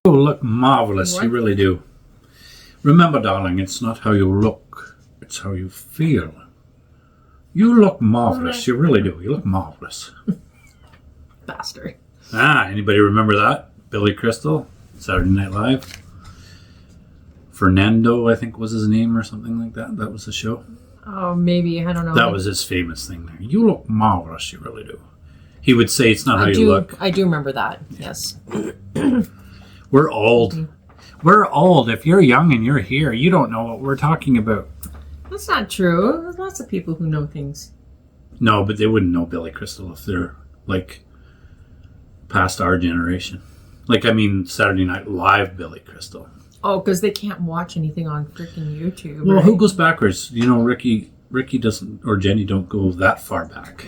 You look marvelous. What? You really do. Remember, darling, it's not how you look, it's how you feel. You look marvelous. You really do. You look marvelous. Bastard. Anybody remember that? Billy Crystal, Saturday Night Live. Fernando, I think was his name or something like that. That was the show. Oh, maybe. I don't know. That was his famous thing there. You look marvelous. You really do. He would say it's not how you look. I do remember that. Yes. We're old. Mm-hmm. We're old. If you're young and you're here, you don't know what we're talking about. That's not true. There's lots of people who know things. No, but they wouldn't know Billy Crystal if they're, like, past our generation. Like, I mean, Saturday Night Live Billy Crystal. Oh, because they can't watch anything on freaking YouTube. Well, right? who goes backwards? You know, Ricky doesn't, or Jenny don't go that far back.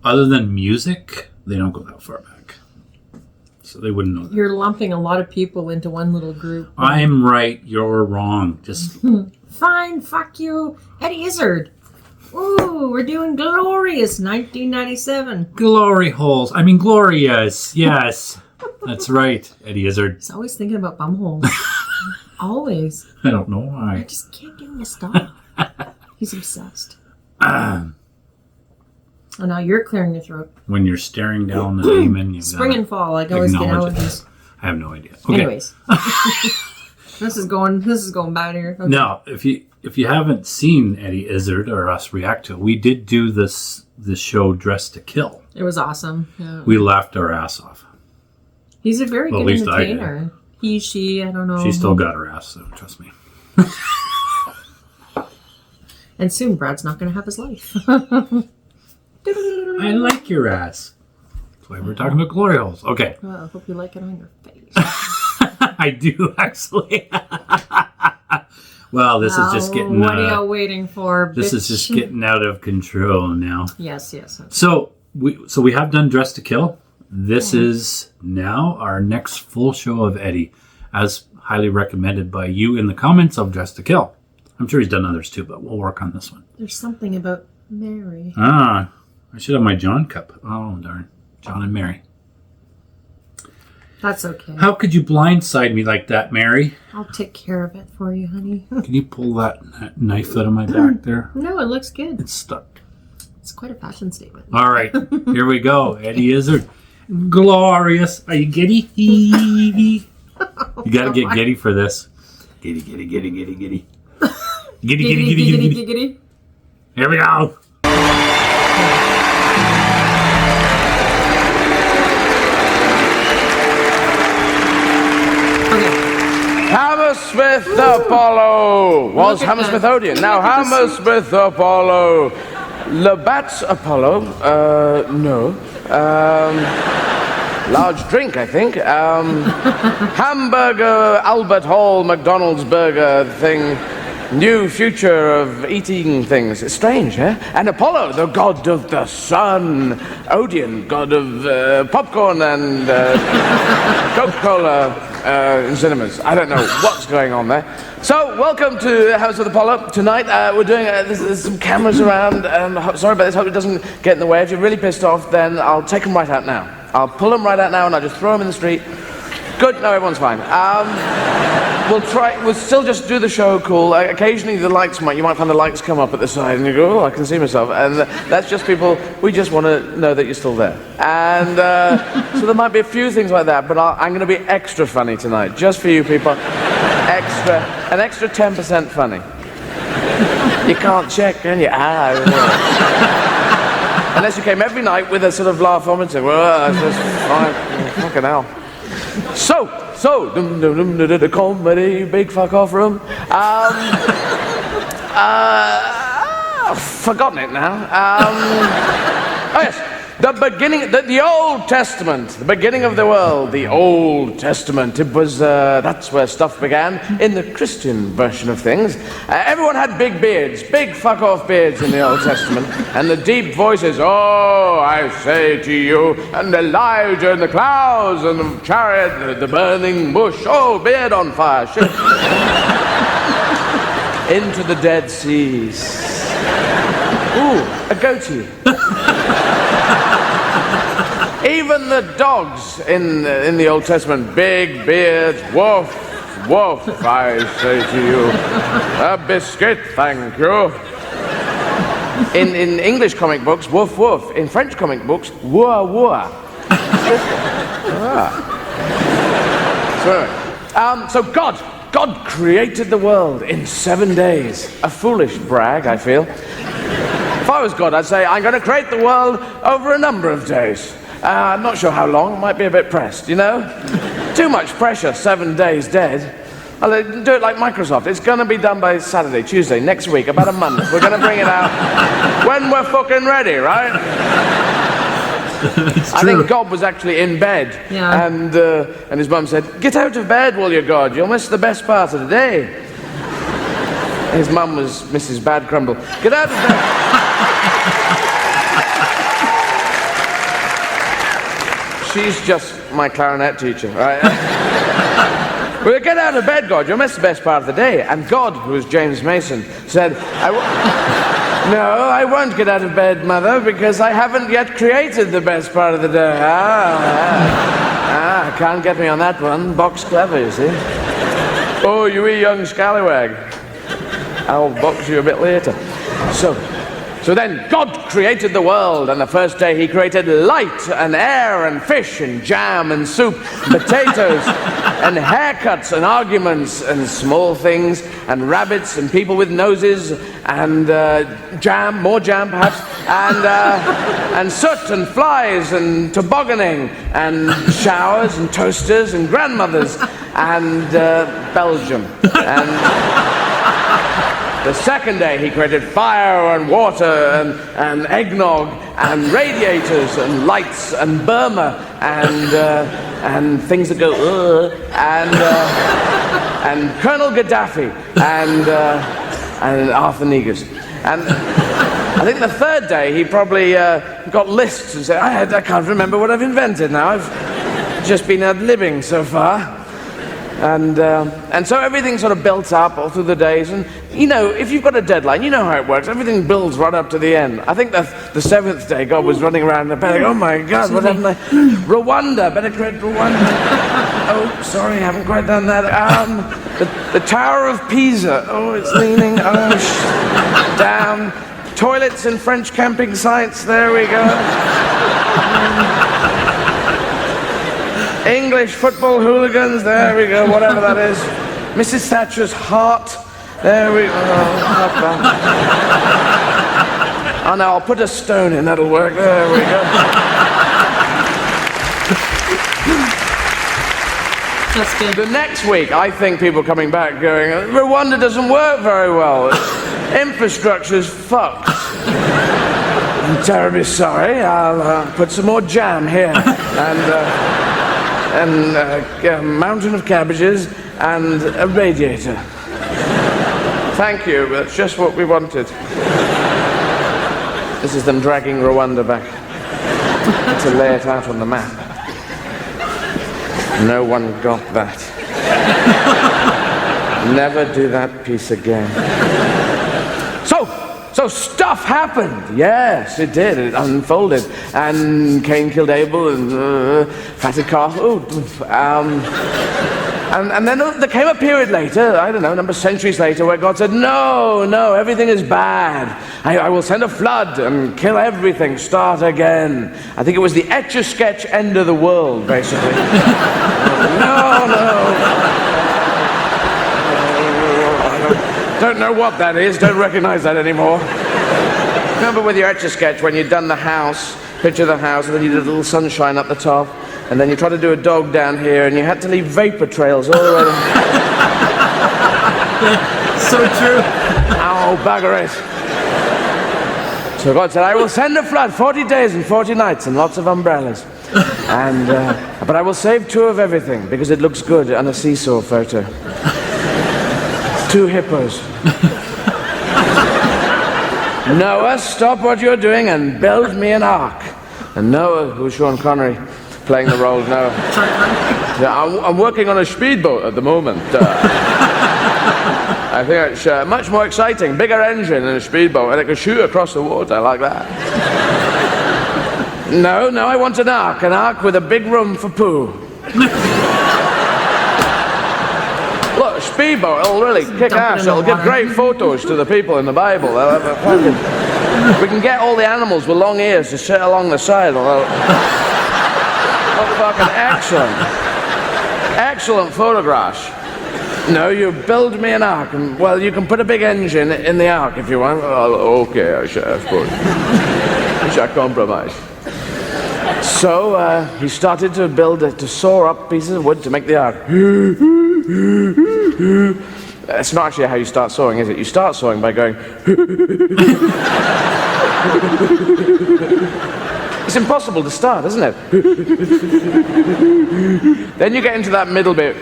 Other than music, they don't go that far back. So they wouldn't know that. You're lumping a lot of people into one little group. I'm right, you're wrong. Just Fine, fuck you. Eddie Izzard. Ooh, we're doing Glorious 1997. glory holes. I mean, glorious. Yes. That's right, Eddie Izzard. He's always thinking about bumholes. Always. I don't know I why. just can't get him to stop. He's obsessed. Oh, now you're clearing your throat. When you're staring down the demon, you've Spring and fall. I can always get allergies. I have no idea. Okay. Anyways, this is going bad here. Okay. Now, if you haven't seen Eddie Izzard or us react to it, we did do this show Dressed to Kill. It was awesome. Yeah. We laughed our ass off. He's a very Well, good at least I entertainer. He, she, I don't know. She still got her ass, so trust me. And soon Brad's not going to have his life. I like your ass. That's why we're talking about glory holes. Okay. Well, I hope you like it on your face. I do, actually. Well, this is just getting... What are you waiting for, This bitch? is just getting out of control now. Yes. So we have done Dressed to Kill. This is now our next full show of Eddie, as highly recommended by you in the comments of Dressed to Kill. I'm sure he's done others too, but we'll work on this one. There's something about Mary. I should have my John cup. Oh, darn. John and Mary. That's okay. How could you blindside me like that, Mary? I'll take care of it for you, honey. Can you pull that knife out of my back there? No, it looks good. It's stuck. It's quite a fashion statement. All right. Here we go. Eddie Izzard. Glorious. Are you giddy? You got to get giddy for this. Giddy. Giddy. Giggity. Here we go. Hammersmith Apollo was Hammersmith Odeon. Now Hammersmith Apollo. Labatt's Apollo. No. Large drink, I think. Hamburger, Albert Hall, McDonald's burger thing. New future of eating things. It's strange, eh? And Apollo, the god of the sun. Odeon, god of popcorn and Coca-Cola and cinemas. I don't know what's going on there. So, welcome to House of Apollo. Tonight, we're doing, there's some cameras around. Sorry about this, hope it doesn't get in the way. If you're really pissed off, then I'll take them right out now. I'll pull them right out now and I'll just throw them in the street. Good, no, everyone's fine. We'll still just do the show cool. Occasionally you might find the lights come up at the side and you go, oh, I can see myself. And that's just people, we just want to know that you're still there. And so there might be a few things like that, but I'm going to be extra funny tonight, just for you people. An extra 10% funny. You can't check, can you? Unless you came every night with a sort of laugh on and say, well, that's just fine. Fucking hell. So, the comedy big fuck off room. Forgotten it now. Oh yes, the beginning, the Old Testament, the beginning of the world, the Old Testament. It was that's where stuff began in the Christian version of things. Everyone had big beards, big fuck off beards in the Old Testament, and the deep voices. Oh, I say to you, and Elijah in the clouds, and the chariot, the burning bush. Oh, beard on fire. Shit. Into the Dead Seas. Ooh, a goatee. Even the dogs in the Old Testament, big beards, woof, woof, I say to you. A biscuit, thank you. In English comic books, woof, woof. In French comic books, wooah, wooah. So God created the world in 7 days. A foolish brag, I feel. If I was God, I'd say, I'm going to create the world over a number of days. I'm not sure how long, might be a bit pressed, you know? Too much pressure, 7 days dead. I'll do it like Microsoft. It's going to be done by Saturday, Tuesday, next week, about a month. We're going to bring it out when we're fucking ready, right? I think God was actually in bed, and his mum said, "Get out of bed, will you, God? You'll miss the best part of the day." His mum was Mrs. Badcrumble. Get out of bed. She's just my clarinet teacher, right? Well, get out of bed, God. You'll miss the best part of the day. And God, who was James Mason, said, "No, I won't get out of bed, Mother, because I haven't yet created the best part of the day." Can't get me on that one. Box clever, you see. Oh, you wee young scallywag. I'll box you a bit later. So then God created the world, and the first day he created light and air and fish and jam and soup, potatoes and haircuts and arguments and small things and rabbits and people with noses and jam, more jam perhaps, and soot and flies and tobogganing and showers and toasters and grandmothers and Belgium. And the second day he created fire and water and eggnog and radiators and lights and Burma and things that go and Colonel Gaddafi and Arthur Negus. And I think the third day he probably got lists and said, I can't remember what I've invented now. I've just been ad-libbing so far. And so everything sort of built up all through the days. And, you know, if you've got a deadline, you know how it works. Everything builds right up to the end. I think the seventh day, God was running around the bed, like, oh, my God, what happened? Rwanda, better create Rwanda. Oh, sorry, I haven't quite done that. The Tower of Pisa. Oh, it's leaning. Oh, damn. Toilets in French camping sites. There we go. English football hooligans, there we go, whatever that is. Mrs. Thatcher's heart, there we go. Oh no, I'll put a stone in, that'll work, there we go. That's good. The next week, I think people coming back going, Rwanda doesn't work very well. Infrastructure's fucked. I'm terribly sorry, I'll put some more jam here. And a mountain of cabbages, and a radiator. Thank you, that's just what we wanted. This is them dragging Rwanda back to lay it out on the map. No one got that. Never do that piece again. So stuff happened. Yes, it did. It unfolded. And Cain killed Abel and fatted calf. And then there came a period later, I don't know, a number of centuries later, where God said, no, everything is bad. I will send a flood and kill everything, start again. I think it was the Etch-a-Sketch end of the world, basically. No. Don't know what that is, don't recognize that anymore. Remember with your Etch-a-Sketch when you'd done the house, picture the house, and then you did a little sunshine up the top, and then you tried to do a dog down here, and you had to leave vapor trails all the way down. So true. Oh, bugger it. So God said, I will send a flood, 40 days and 40 nights, and lots of umbrellas. But I will save 2 of everything, because it looks good on a seesaw photo. 2 hippos. Noah, stop what you're doing and build me an ark. And Noah, who's Sean Connery, playing the role of Noah. Yeah, I'm working on a speedboat at the moment. I think it's much more exciting, bigger engine than a speedboat, and it can shoot across the water like that. No, I want an ark with a big room for poo. Look, a speedboat, it'll really kick ass. It'll give great photos to the people in the Bible. We can get all the animals with long ears to sit along the side. Look fucking excellent. Excellent photographs. No, you build me an ark, and, well, you can put a big engine in the ark if you want. Oh, okay, I suppose. I shall compromise. So, he started to saw up pieces of wood to make the ark. That's not actually how you start sawing, is it? You start sawing by going... It's impossible to start, isn't it? Then you get into that middle bit,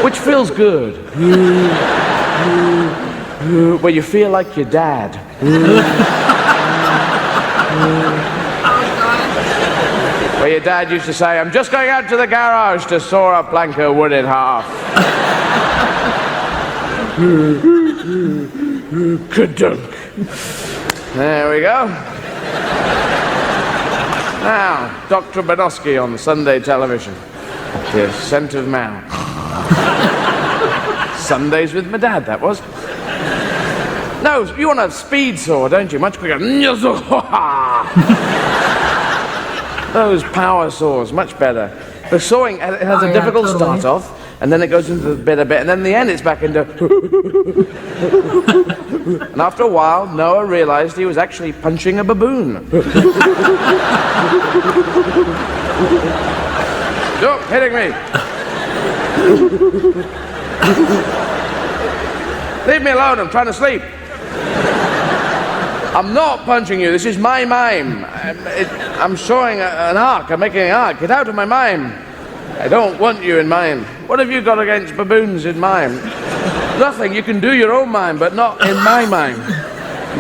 which feels good, where you feel like your dad. Where your dad used to say, I'm just going out to the garage to saw a plank of wood in half. Ka-dunk. There we go. Now, Dr. Banosky on Sunday television. The scent of man. Sundays with my dad, that was. No, you want a speed saw, don't you? Much quicker. Those power saws, much better. The sawing, it has a difficult start off, and then it goes into the bit a bit, and then in the end it's back into... And after a while, Noah realized he was actually punching a baboon. Stop hitting me! Leave me alone, I'm trying to sleep. I'm not punching you, this is my mime. I'm showing an ark, I'm making an ark. Get out of my mime. I don't want you in mine. What have you got against baboons in mime? Nothing, you can do your own mime, but not in my mime.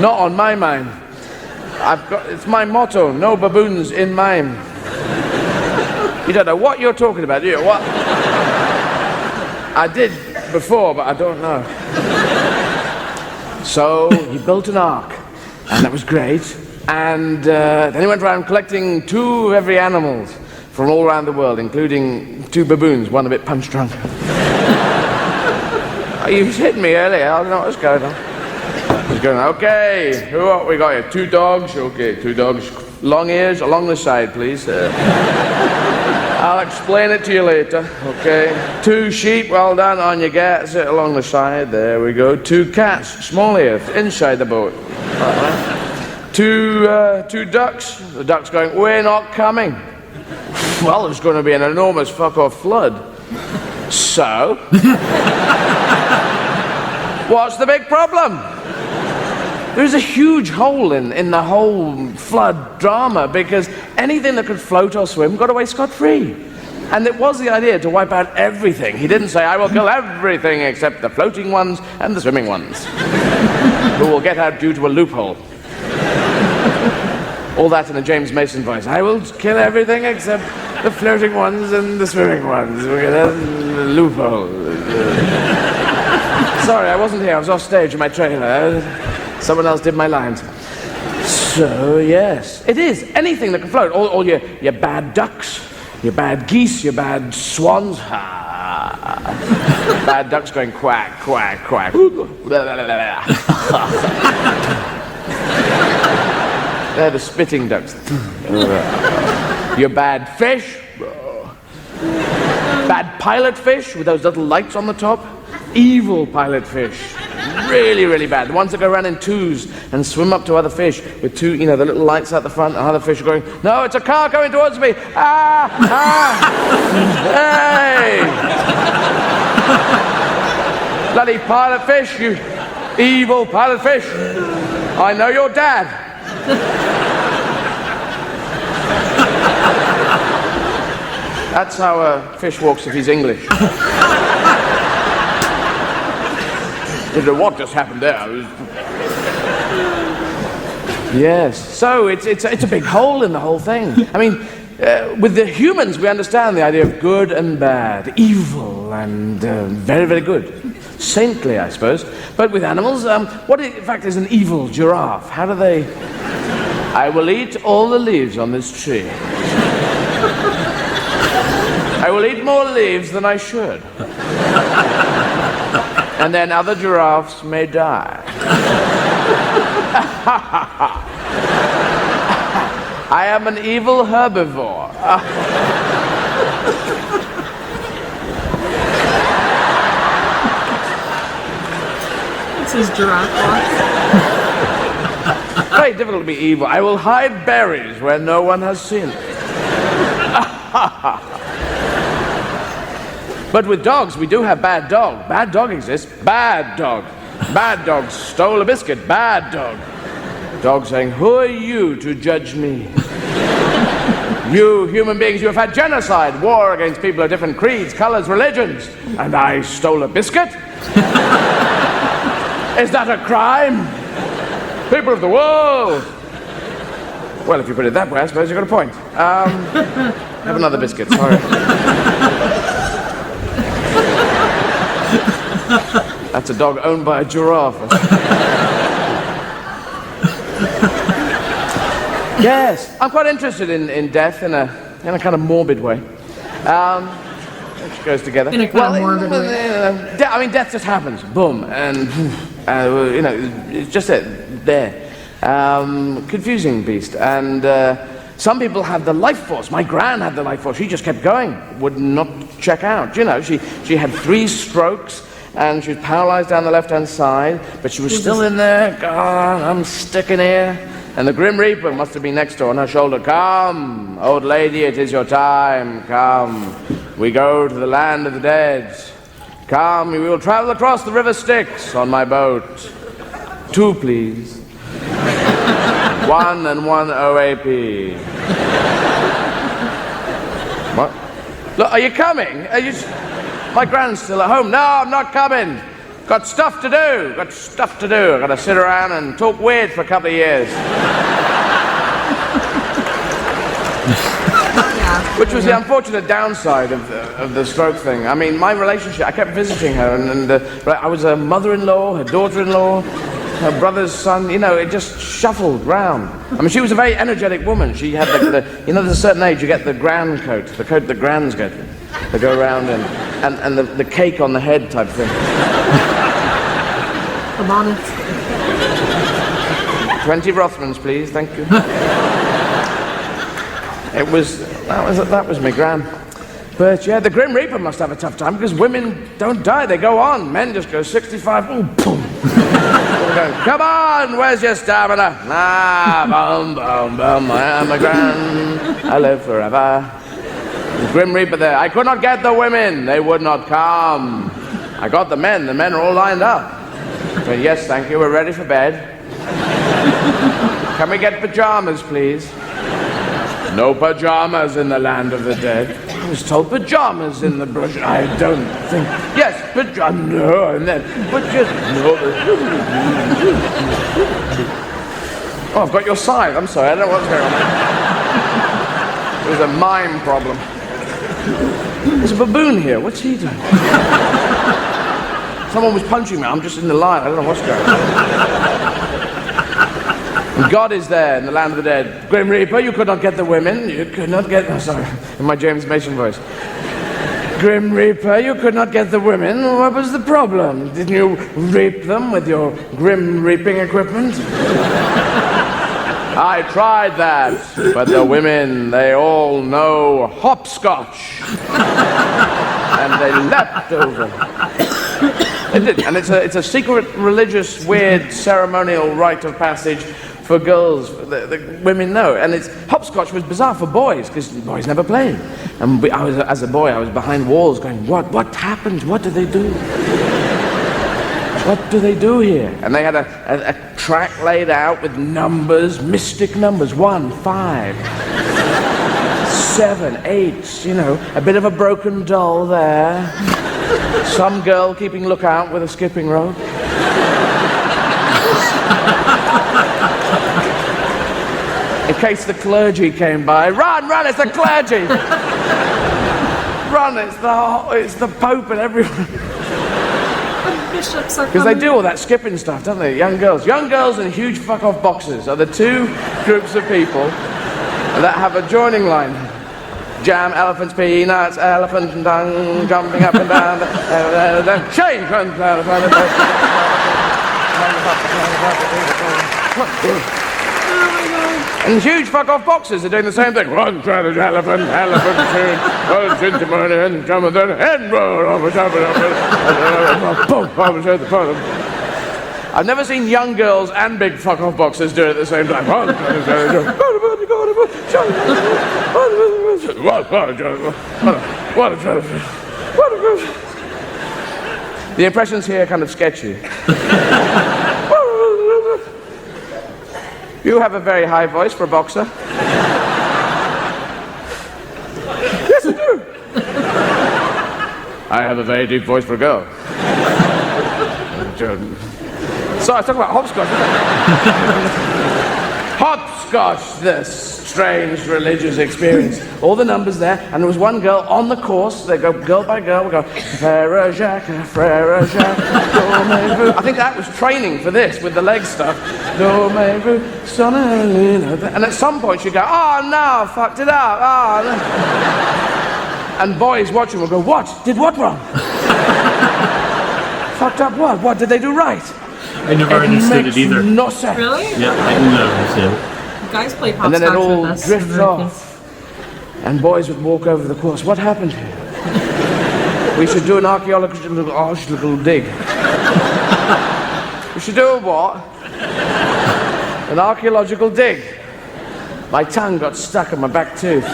Not on my mime. It's my motto, no baboons in mime. You don't know what you're talking about, do you? What? I did before, but I don't know. So, he built an ark, and that was great. And then he went around collecting 2 of every animals from all around the world, including 2 baboons, one a bit punch-drunk. You hit me earlier, I don't know what's going on. He's going, okay, what we got here? 2 dogs? Okay, 2 dogs. Long ears, along the side, please. I'll explain it to you later, okay? 2 sheep, well done, on your gets it along the side, there we go. 2 cats, small ears, inside the boat. 2 ducks, the ducks going, we're not coming. Well, there's going to be an enormous fuck-off flood. So? What's the big problem? There's a huge hole in the whole flood drama because anything that could float or swim got away scot-free. And it was the idea to wipe out everything. He didn't say, I will kill everything except the floating ones and the swimming ones, who will get out due to a loophole. All that in a James Mason voice. I will kill everything except the floating ones and the swimming ones. We're gonna loophole. Sorry, I wasn't here. I was off stage in my trailer. Someone else did my lines. So, yes. It is. Anything that can float. All your bad ducks, your bad geese, your bad swans. Bad ducks going quack, quack, quack. They're the spitting ducks. Your bad fish. Bad pilot fish with those little lights on the top. Evil pilot fish. Really, really bad. The ones that go around in 2s and swim up to other fish with 2, the little lights out the front, and other fish are going, no, it's a car coming towards me. Hey! Bloody pilot fish, you evil pilot fish. I know your dad. That's how a fish walks if he's English. What just happened there? Yes. So it's a big hole in the whole thing. I mean, with the humans, we understand the idea of good and bad, evil and very, very good. Saintly, I suppose. But with animals, what in fact is an evil giraffe? How do they I will eat all the leaves on this tree. I will eat more leaves than I should. And then other giraffes may die. I am an evil herbivore. It's his giraffe walk. Very difficult to be evil. I will hide berries where no one has seen them. But with dogs, we do have bad dog. Bad dog exists. Bad dog. Bad dog stole a biscuit. Bad dog. Dog saying, who are you to judge me? You human beings, you have had genocide, war against people of different creeds, colors, religions, and I stole a biscuit? Is that a crime? People of the world. Well, if you put it that way, I suppose you've got a point. Have another biscuit, sorry. That's a dog owned by a giraffe. Yes, I'm quite interested in death in a kind of morbid way. Which goes together. In a kind of morbid way. I mean, death just happens. Boom. And, it's just there. Confusing beast. And some people have the life force. My gran had the life force. She just kept going. Would not check out. You know, she had 3 strokes. And she was paralyzed down the left-hand side, but she was still in there. God, I'm sticking here. And the Grim Reaper must have been next to her on her shoulder. Come, old lady, it is your time. Come, we go to the land of the dead. Come, we will travel across the river Styx on my boat. 2, please. 1 and 1 OAP. What? Look, are you coming? Are you... My gran's still at home. No, I'm not coming. Got stuff to do. I've got to sit around and talk weird for a couple of years. Which was the unfortunate downside of the stroke thing. I mean, my relationship, I kept visiting her, and I was her mother-in-law, her daughter-in-law, her brother's son, you know, it just shuffled round. I mean, she was a very energetic woman. She had you know, there's a certain age you get the gran coat, the coat that grans get. They go around and the cake on the head type thing. The bonnet. 20 Rothmans, please, thank you. That was my gran. But yeah, the Grim Reaper must have a tough time because women don't die, they go on. Men just go 65, ooh, boom. Go, come on, where's your stamina? Ah, boom, boom, boom, I am a gran, I live forever. The Grim Reaper there, I could not get the women, they would not come. I got the men are all lined up. So yes, thank you, we're ready for bed. Can we get pajamas, please? No pajamas in the land of the dead. I was told pajamas in the brush. I don't think. Yes, pajamas. No, and then, but just no. Oh, I've got your side. I'm sorry, I don't know what's going on. It was a mime problem. There's a baboon here. What's he doing? Someone was punching me. I'm just in the line. I don't know what's going on. God is there in the land of the dead. Grim Reaper, you could not get the women. You could not get... Oh, sorry. In my James Mason voice. Grim Reaper, you could not get the women. What was the problem? Didn't you reap them with your grim reaping equipment? I tried that, but the women, they all know hopscotch. And they leapt over. They did, and it's a secret, religious, weird, ceremonial rite of passage for girls. The women know, and hopscotch was bizarre for boys because boys never played. And as a boy, I was behind walls going, "What happened? What do they do? What do they do here?" And they had a track laid out with numbers, mystic numbers, 1, 5, 7, 8. You know, a bit of a broken doll there. Some girl keeping lookout with a skipping rope. In case the clergy came by, run, it's the clergy! Run, it's the Pope and everyone. bishops are Because they coming. do all that skipping stuff, don't they? Young girls. Young girls and huge fuck-off boxers are the two groups of people that have a joining line. Jam, elephants, peanuts, elephant and tongue, jumping up and down, shake, and huge fuck-off boxers are doing the same thing. One traded elephant, one gentleman, and Jonathan, and I've never seen young girls and big fuck-off boxers do it at the same time. The impressions here are kind of sketchy. You have a very high voice for a boxer. Yes, I do. I have a very deep voice for a girl. So I was talking about hopscotch. Hopscotch, this strange religious experience. All the numbers there, and there was one girl on the course. They go girl by girl. We go, Frère Jacques, Frère Jacques, dormez-vous. I think that was training for this with the leg stuff. Dormez-vous, sonnez-vous. And at some point she'd go, oh no, fucked it up. Oh, no. And boys watching will go, what? Did what wrong? Fucked up what? What did they do right? I never understood it either. No sense. Really? Yeah, I didn't understand it. Guys play And then it hopscotch all with us. drifts Americans. off. And boys would walk over the course. What happened here? We should do an archaeological dig. We should do a what? An archaeological dig. My tongue got stuck in my back tooth,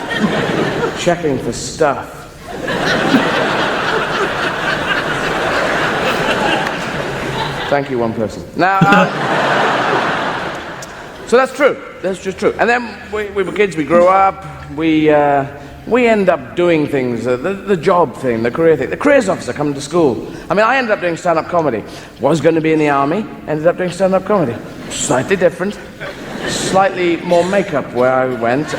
checking for stuff. Thank you, one person. Now, so that's true. That's just true. And then we were kids. We grew up. We end up doing things. The job thing, the career thing. The careers officer coming to school. I mean, I ended up doing stand-up comedy. Was going to be in the army. Ended up doing stand-up comedy. Slightly different. Slightly more makeup where I went.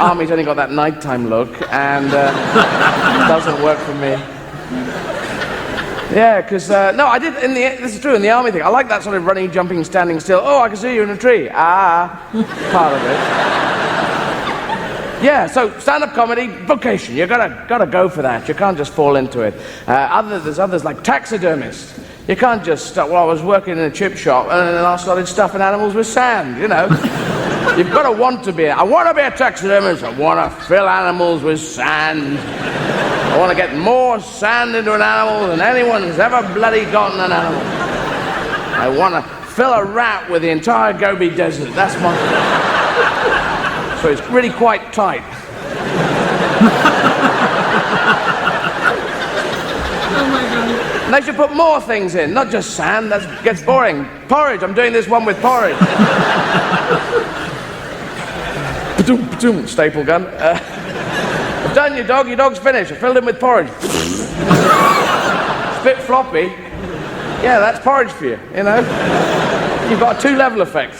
Army's only got that nighttime look, and doesn't work for me. Yeah, because, no, I did, this is true, in the army thing, I like that sort of running, jumping, standing still. Oh, I can see you in a tree. Part of it. Yeah, so stand-up comedy, vocation, you gotta go for that. You can't just fall into it. There's others like taxidermists. You can't just start, well, I was working in a chip shop and then I started stuffing animals with sand, you know. You've got to want to be, I want to be a taxidermist, I want to fill animals with sand. I want to get more sand into an animal than anyone has ever bloody gotten an animal. I want to fill a rat with the entire Gobi Desert. That's my... So it's really quite tight. Oh my God. And they should put more things in, not just sand. That gets boring. Porridge. I'm doing this one with porridge. Staple gun. I've done your dog. Your dog's finished. I filled him with porridge. It's a bit floppy. Yeah, that's porridge for you, you know. You've got a 2-level effect.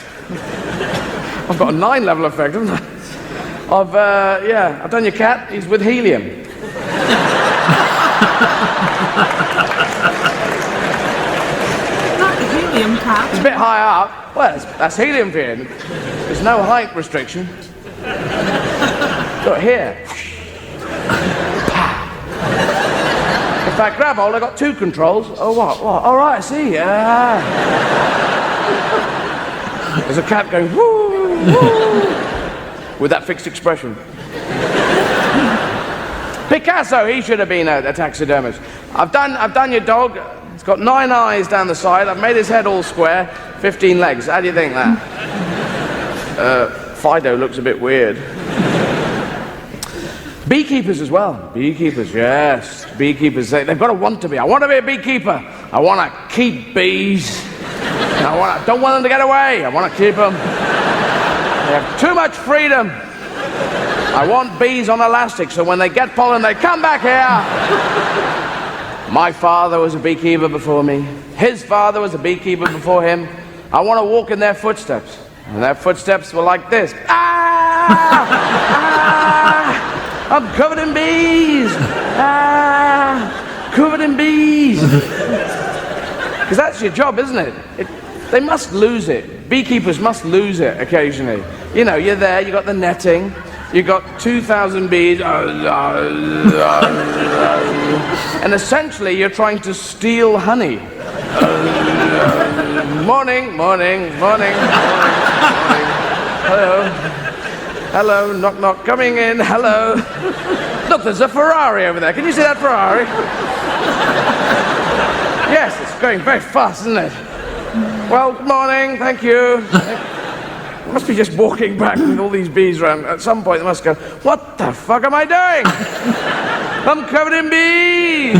I've got a 9-level effect, haven't I? I've done your cat. He's with helium. Not the helium cat. It's a bit high up. Well, that's helium for you. There's no height restriction. Look here. In fact, grab hold, I got 2 controls. Oh, what? All right, I see. There's a cat going, woo, woo, with that fixed expression. Picasso, he should have been a taxidermist. I've done your dog. It's got 9 eyes down the side. I've made his head all square, 15 legs. How do you think that? Fido looks a bit weird. Beekeepers as well. Beekeepers, yes. Beekeepers, they've got to want to be. I want to be a beekeeper. I want to keep bees. I don't want them to get away. I want to keep them. They have too much freedom. I want bees on elastic so when they get pollen, they come back here. My father was a beekeeper before me. His father was a beekeeper before him. I want to walk in their footsteps. And their footsteps were like this. I'm covered in bees. Covered in bees. Because that's your job, isn't it? They must lose it. Beekeepers must lose it occasionally. You know, you're there, you got the netting, you got 2,000 bees, and essentially you're trying to steal honey. Morning, morning, morning, morning, morning. Hello. Hello, knock, knock, coming in, hello. Look, there's a Ferrari over there. Can you see that Ferrari? Yes, it's going very fast, isn't it? Well, good morning, thank you. I must be just walking back with all these bees around. At some point they must go, what the fuck am I doing? I'm covered in bees.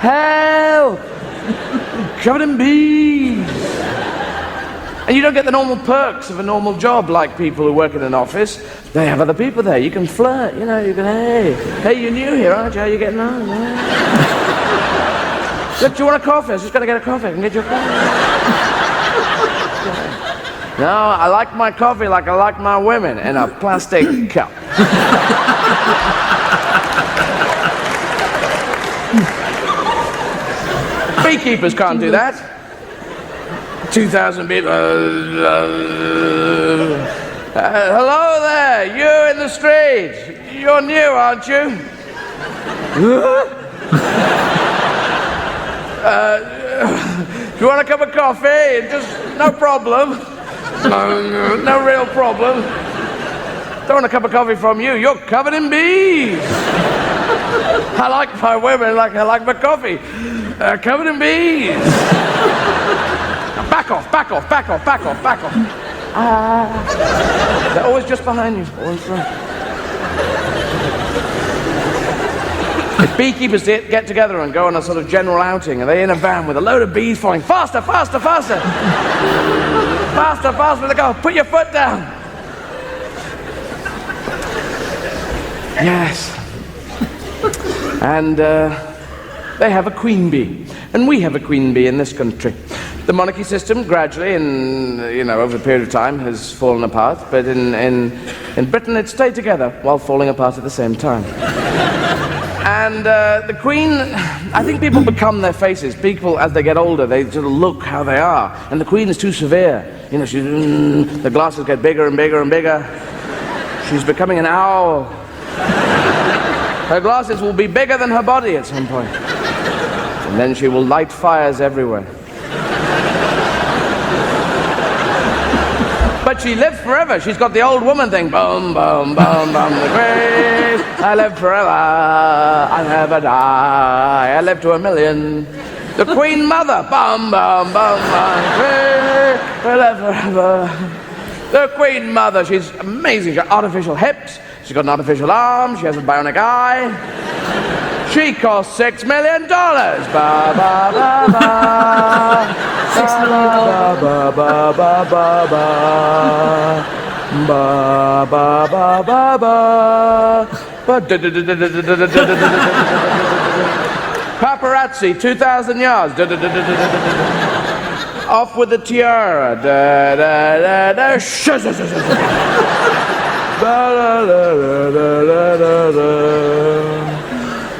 Help. I'm covered in bees. And you don't get the normal perks of a normal job like people who work in an office. They have other people there. You can flirt, you know, you can, hey, you're new here, aren't you? How are you getting on? Yeah. Look, do you want a coffee? I was just going to get a coffee. I can get you a coffee. No, I like my coffee like I like my women, in a plastic cup. Beekeepers can't do that. 2,000 people. Hello there, you in the street. You're new, aren't you? Do you want a cup of coffee? Just no problem. No real problem. Don't want a cup of coffee from you. You're covered in bees. I like my women like I like my coffee. Covered in bees. Back off, back off, back off, back off, back off. They're always just behind you. Always right. If beekeepers get together and go on a sort of general outing, and they're in a van with a load of bees flying, faster, faster, faster. Faster, faster, they go, put your foot down. Yes. And they have a queen bee. And we have a queen bee in this country. The monarchy system gradually, over a period of time, has fallen apart. But in Britain, it stayed together while falling apart at the same time. And the Queen, I think people become their faces. People, as they get older, they sort of look how they are. And the Queen is too severe. You know, the glasses get bigger and bigger and bigger. She's becoming an owl. Her glasses will be bigger than her body at some point. And then she will light fires everywhere. But she lived forever. She's got the old woman thing. Boom, boom, boom, boom, the grave. I live forever. I never die. I live to 1,000,000. The Queen Mother. Boom, boom, boom, boom, grave. I live forever. The Queen Mother. She's amazing. She's got artificial hips. She's got an artificial arm. She has a bionic eye. She cost $6 million. Ba, ba, ba, ba. $6 million. Ba, ba, ba, ba, ba. Ba, ba, ba, ba, ba. Paparazzi, 2,000 yards. Off with the tiara. Da, da, da, da.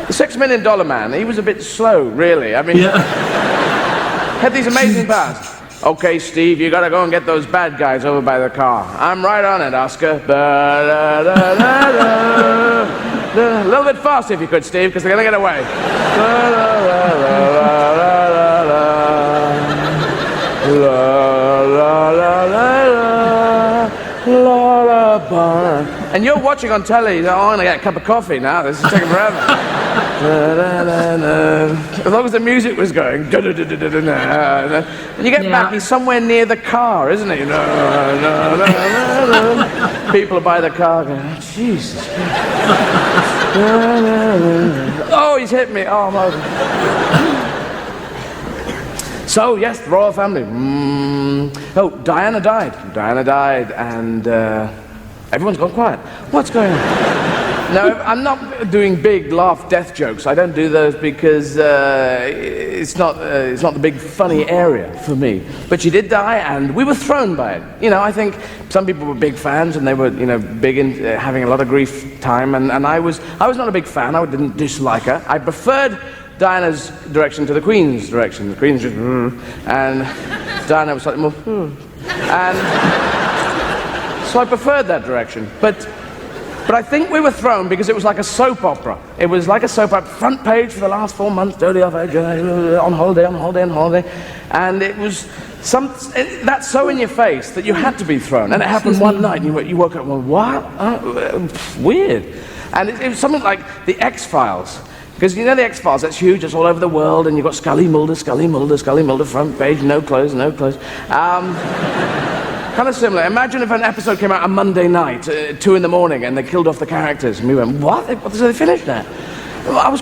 The $6 million man, he was a bit slow, really. I mean, had these amazing powers. Okay, Steve, you gotta go and get those bad guys over by the car. I'm right on it, Oscar. A little bit faster if you could, Steve, because they're gonna get away. And you're watching on telly, you know, I'm gonna get a cup of coffee now, this is taking forever. As long as the music was going, and you get back, he's somewhere near the car, isn't he? People are by the car going, oh, Jesus. Oh, he's hit me. Oh, I'm over. So, yes, the royal family. Oh, Diana died. Diana died, and everyone's gone quiet. What's going on? No, I'm not doing big laugh death jokes. I don't do those because it's not the big funny area for me. But she did die, and we were thrown by it. You know, I think some people were big fans, and they were, you know, big in having a lot of grief time. And I was not a big fan. I didn't dislike her. I preferred Diana's direction to the Queen's direction. The Queen's just, and Diana was slightly more, and so I preferred that direction. But I think we were thrown because it was like a soap opera. It was like a soap opera, front page for the last 4 months, dirty off on holiday, and it was that's so in your face that you had to be thrown. And it happened one night, and you woke up and went, what? Weird. And it was something like the X-Files. Because you know the X-Files, that's huge, it's all over the world, and you've got Scully, Mulder, front page, no clothes. Kind of similar. Imagine if an episode came out on Monday night, 2 in the morning, and they killed off the characters, and we went, what? So they finished that? Well, I was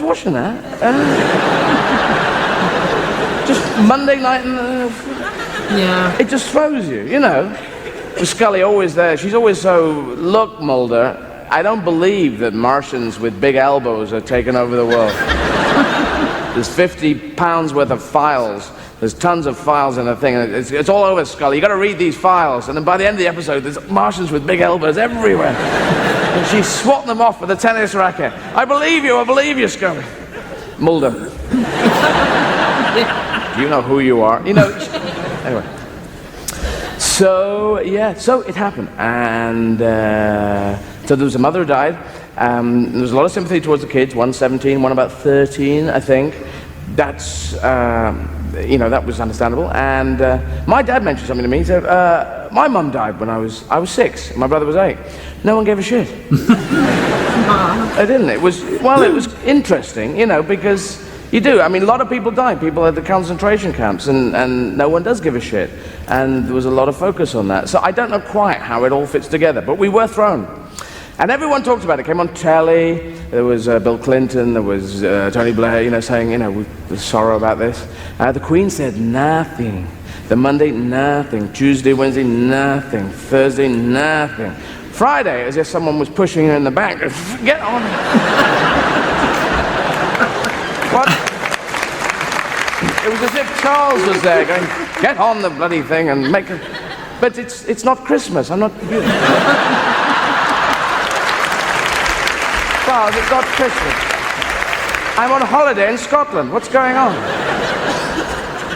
watching that. Just Monday night, and Yeah. it just throws you, you know. With Scully always there, she's always so, look, Mulder, I don't believe that Martians with big elbows are taking over the world. There's 50 pounds worth of files. There's tons of files in the thing, and it's all over Scully. You got to read these files, and then by the end of the episode, there's Martians with big elbows everywhere. And she swapped them off with a tennis racket. I believe you, Scully. Mulder. You know who you are. You know. Anyway. So yeah, so it happened, and so there was a mother who died. There was a lot of sympathy towards the kids. One 17, one about 13, I think. That's that was understandable. And my dad mentioned something to me. He said, my mum died when I was 6. My brother was 8. No one gave a shit. I didn't. It was interesting, because you do. I mean, a lot of people die. People at the concentration camps, and no one does give a shit. And there was a lot of focus on that. So I don't know quite how it all fits together, but we were thrown. And everyone talked about it. It came on telly. There was Bill Clinton. There was Tony Blair, saying, with sorrow about this. The Queen said nothing. The Monday, nothing. Tuesday, Wednesday, nothing. Thursday, nothing. Friday, as if someone was pushing her in the back. Get on. What? It was as if Charles was there going, get on the bloody thing and make it. But it's not Christmas. I'm not. Charles, it's not Christmas. I'm on holiday in Scotland. What's going on?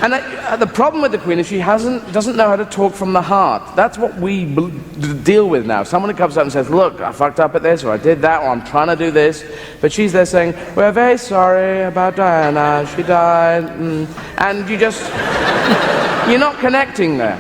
And the problem with the Queen is she doesn't know how to talk from the heart. That's what we deal with now. Someone who comes up and says, look, I fucked up at this, or I did that, or I'm trying to do this. But she's there saying, we're very sorry about Diana. She died. And you're not connecting there.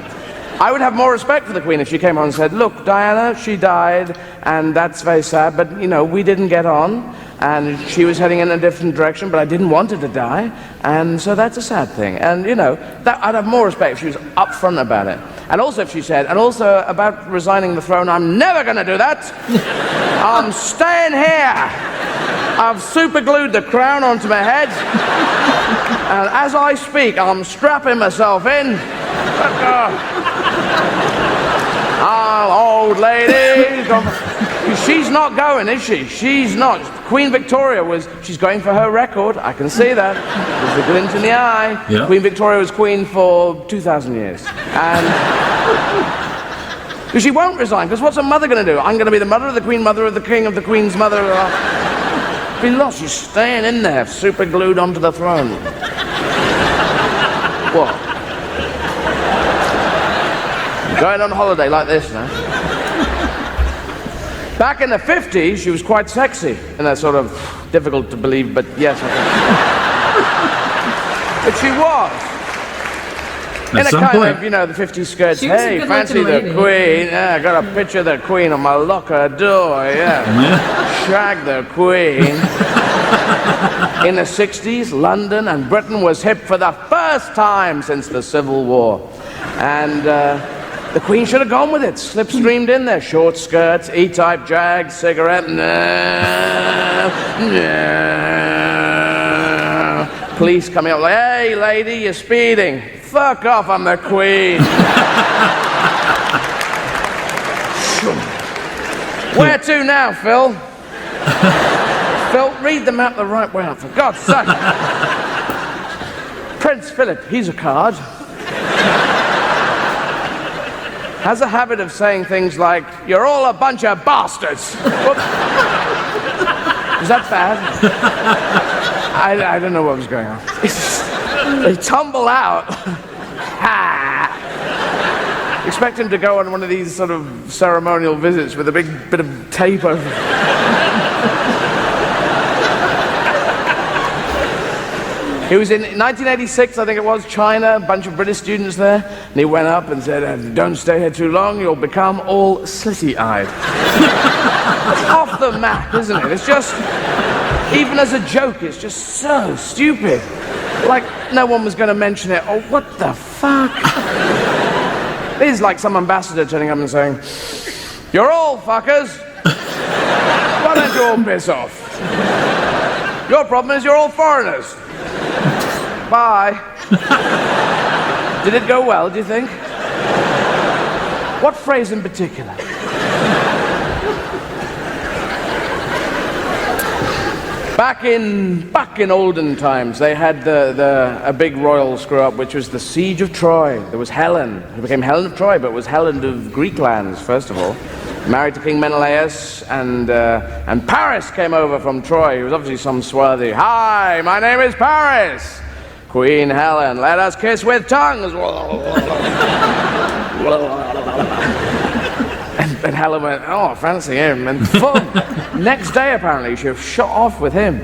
I would have more respect for the Queen if she came on and said, look, Diana, she died, and that's very sad, but, we didn't get on, and she was heading in a different direction, but I didn't want her to die, and so that's a sad thing. And, that I'd have more respect if she was upfront about it. And also if she said, and also about resigning the throne, I'm never going to do that. I'm staying here. I've superglued the crown onto my head, and as I speak, I'm strapping myself in. Old lady. She's not going, is she? She's not. Queen Victoria she's going for her record. I can see that. There's the glint in the eye. Yeah. Queen Victoria was queen for 2,000 years. And she won't resign, because what's a mother going to do? I'm going to be the mother of the Queen, mother of the King, of the Queen's mother. Be lost. She's staying in there, super glued onto the throne. What? Going on holiday like this now. Back in the 50s, she was quite sexy, and that's sort of difficult to believe, but yes, I think. But she was. In a kind of, the 50s skirts. Hey, fancy the Queen. Yeah, I got a picture of the Queen on my locker door, yeah. Shag the Queen. In the 60s, London and Britain was hip for the first time since the Civil War. And the Queen should have gone with it. Slipstreamed in there. Short skirts, E-type jag, cigarette. Police coming up like, hey, lady, you're speeding. Fuck off, I'm the Queen. Where to now, Phil? Phil, read the map the right way up, for God's sake. Prince Philip, he's a card. Has a habit of saying things like, you're all a bunch of bastards. Is that bad? I don't know what was going on. They tumble out. Expect him to go on one of these sort of ceremonial visits with a big bit of tape over. He was in 1986, I think it was, China, a bunch of British students there, and he went up and said, don't stay here too long, you'll become all slitty-eyed. It's off the map, isn't it? It's just, even as a joke, it's just so stupid. Like, no one was going to mention it. Oh, what the fuck? This is like some ambassador turning up and saying, you're all fuckers. Why don't you all piss off? Your problem is you're all foreigners. Bye. Did it go well, do you think? What phrase in particular? Back in olden times, they had a big royal screw-up, which was the Siege of Troy. There was Helen, who became Helen of Troy, but was Helen of Greek lands, first of all. Married to King Menelaus, and Paris came over from Troy. He was obviously some swarthy. Hi, my name is Paris. Queen Helen, let us kiss with tongues. And Helen went, oh, fancy him. And boom, next day apparently she was shot off with him.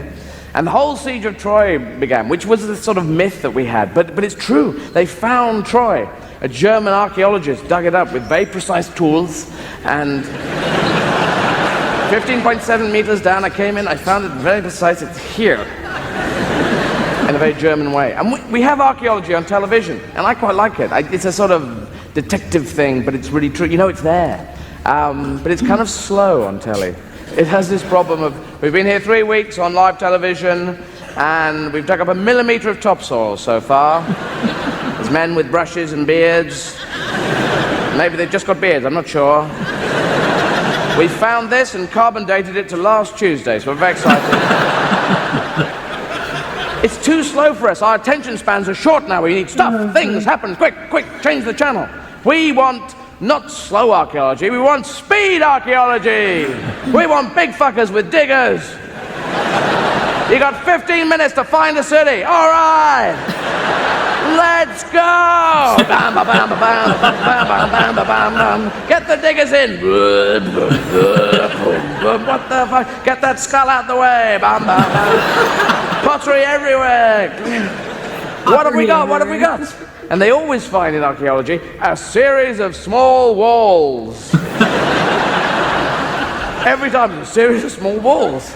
And the whole siege of Troy began, which was the sort of myth that we had. But it's true. They found Troy. A German archaeologist dug it up with very precise tools. And 15.7 meters down, I came in, I found it very precise. It's here. In a very German way. And we have archaeology on television, and I quite like it. It's a sort of detective thing, but it's really true. You know it's there. But it's kind of slow on telly. It has this problem of, we've been here 3 weeks on live television, and we've dug up 1 millimeter of topsoil so far. There's men with brushes and beards. Maybe they've just got beards, I'm not sure. We found this and carbon dated it to last Tuesday, so we're very excited. It's too slow for us. Our attention spans are short now. We need stuff, things, happen, quick, change the channel. We want not slow archaeology, we want speed archaeology. We want big fuckers with diggers. You got 15 minutes to find a city. All right. Let's go! Bam, ba, bam, ba, bam, ba, bam, ba, bam, ba, bam, bam. Get the diggers in. What the fuck? Get that skull out the way. Bam, bam, bam. Pottery everywhere. What have we got? What have we got? And they always find in archaeology a series of small walls. Every time, a series of small walls.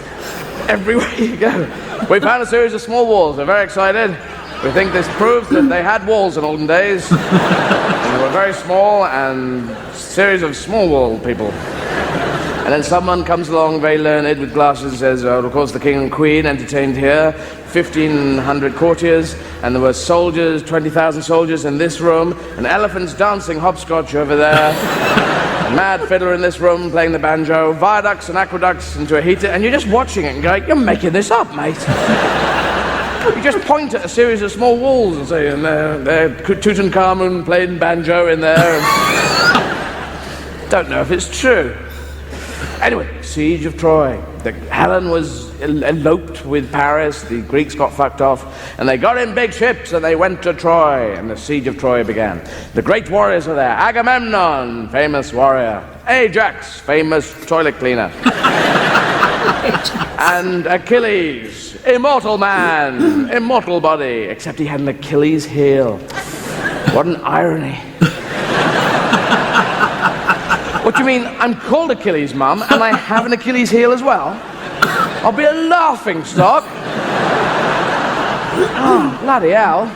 Everywhere you go. We found a series of small walls. We're very excited. We think this proves that they had walls in olden days. And they were very small and a series of small wall people. And then someone comes along very learned with glasses and says, of course the king and queen entertained here, 1,500 courtiers, and there were soldiers, 20,000 soldiers in this room, and elephants dancing hopscotch over there, a mad fiddler in this room playing the banjo, viaducts and aqueducts into a heater, and you're just watching it and going, you're making this up, mate. You just point at a series of small walls and say, and there Tutankhamun playing banjo in there. And don't know if it's true. Anyway, Siege of Troy. Helen was eloped with Paris, the Greeks got fucked off, and they got in big ships and they went to Troy, and the Siege of Troy began. The great warriors were there. Agamemnon, famous warrior. Ajax, famous toilet cleaner. And Achilles, immortal man, immortal body, except he had an Achilles heel. What an irony. What do you mean? I'm called Achilles, Mum, and I have an Achilles heel as well? I'll be a laughing stock. Oh, bloody hell.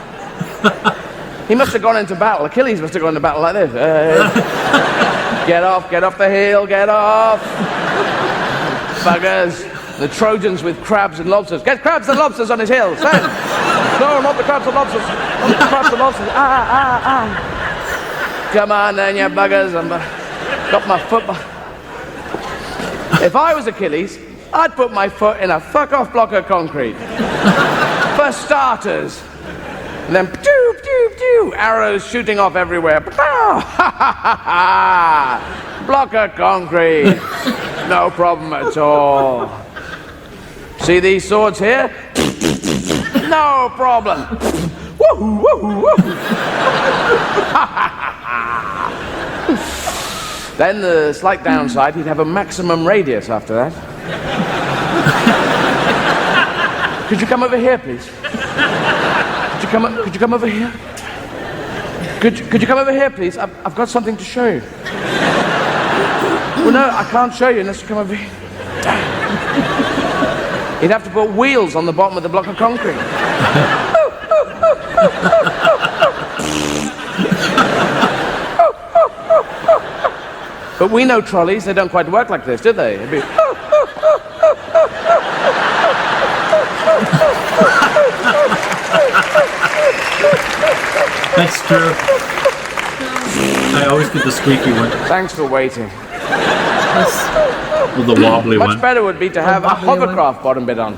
He must have gone into battle. Achilles must have gone into battle like this. Get off the heel, get off. Buggers. The Trojans with crabs and lobsters. Get crabs and lobsters on his heels. No, not the crabs and lobsters. Not the crabs and lobsters. Come on then, you buggers. Got my foot. If I was Achilles, I'd put my foot in a fuck-off block of concrete. For starters. And then, pew, pew, pew, arrows shooting off everywhere. Block of concrete. No problem at all. See these swords here? No problem. Woo, woo, woo. Then the slight downside, he'd have a maximum radius after that. Could you come over here, please? Could you come over here? Could you come over here, please? I've got something to show you. Well, no, I can't show you unless you come over here. He'd have to put wheels on the bottom of the block of concrete. But we know trolleys, they don't quite work like this, do they? It'd be... That's true. I always get the squeaky one. Thanks for waiting. Or the wobbly one. Much better would be to have a hovercraft bottom bit on.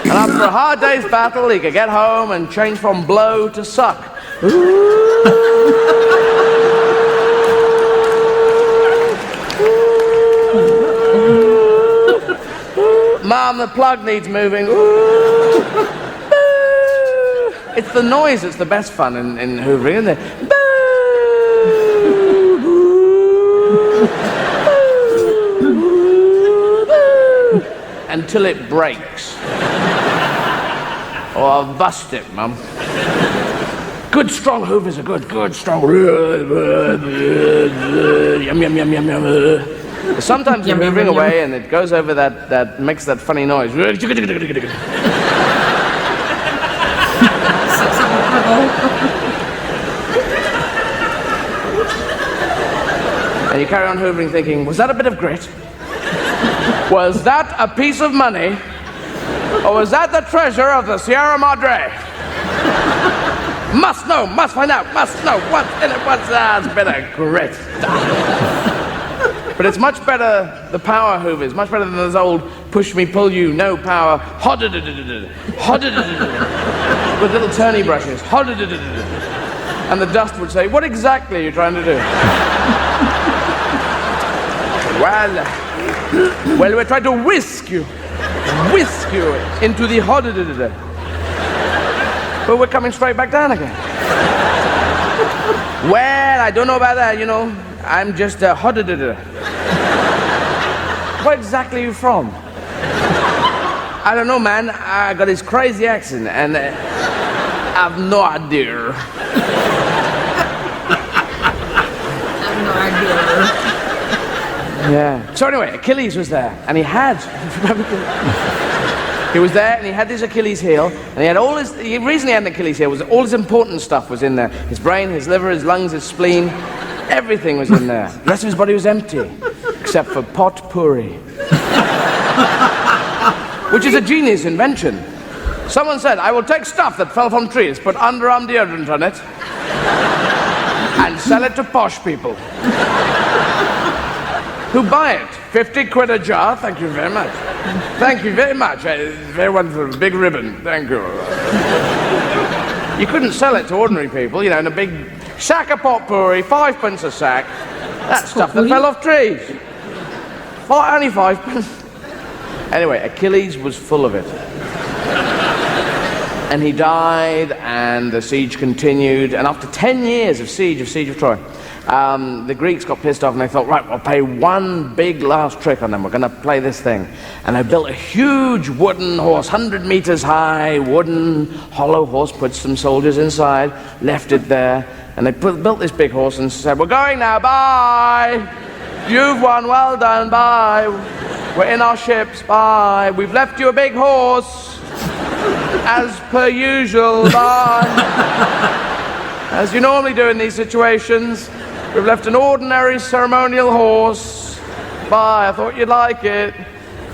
And after a hard day's battle, he could get home and change from blow to suck. Mom, the plug needs moving. It's the noise that's the best fun in hoovering, isn't it? Until it breaks. Oh, I'll bust it, Mum. Good strong hoovers are good strong. Yum, yum, yum, yum, yum. Sometimes you're hoovering away and it goes over that makes that funny noise. And you carry on hoovering thinking, was that a bit of grit? Was that a piece of money? Or was that the treasure of the Sierra Madre? Must know, must find out, must know what's in it, what's that? It's a bit of grit. But it's much better, the power hoovers, much better than those old push me, pull you, no power, with little turny brushes, and the dust would say, what exactly are you trying to do? Well, we're trying to whisk you into the but we're coming straight back down again. Well, I don't know about that, you know. I'm just a Where exactly are you from? I don't know, man. I got this crazy accent, and I've no idea. I've no idea. Yeah. So anyway, Achilles was there, and he had. He was there, and he had this Achilles heel, and he had all his. The reason he had an Achilles heel was all his important stuff was in there. His brain, his liver, his lungs, his spleen, everything was in there. The rest of his body was empty, except for potpourri, which is a genius invention. Someone said, "I will take stuff that fell from trees, put underarm deodorant on it, and sell it to posh people." Who buy it? 50 quid a jar. Thank you very much. Thank you very much. Very wonderful. Big ribbon. Thank you. You couldn't sell it to ordinary people, you know, in a big sack of potpourri, 5p a sack. That stuff that fell off trees. Only 5p. Anyway, Achilles was full of it. And he died, and the siege continued. And after 10 years of siege of Troy, the Greeks got pissed off and they thought, right, we'll play one big last trick on them. We're going to play this thing. And they built a huge wooden horse, 100 meters high, wooden, hollow horse, put some soldiers inside, left it there. And they built this big horse and said, we're going now, bye. You've won, well done, bye. We're in our ships, bye. We've left you a big horse, as per usual, bye. As you normally do in these situations. We've left an ordinary ceremonial horse. Bye, I thought you'd like it.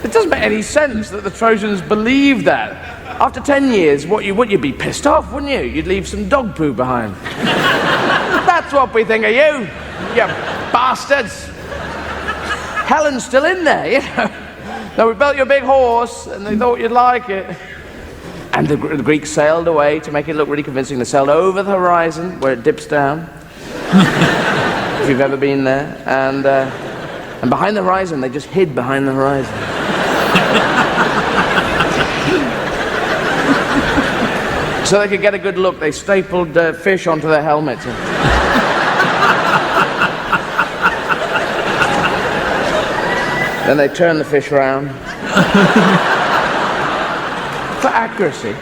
It doesn't make any sense that the Trojans believed that. After 10 years, you'd be pissed off, wouldn't you? You'd leave some dog poo behind. That's what we think of you, you bastards. Helen's still in there, you know. No, we built you a big horse, and they thought you'd like it. And the Greeks sailed away to make it look really convincing. They sailed over the horizon, where it dips down, if you've ever been there. And behind the horizon, they just hid behind the horizon. So they could get a good look, they stapled fish onto their helmets. Then they turned the fish around. For accuracy.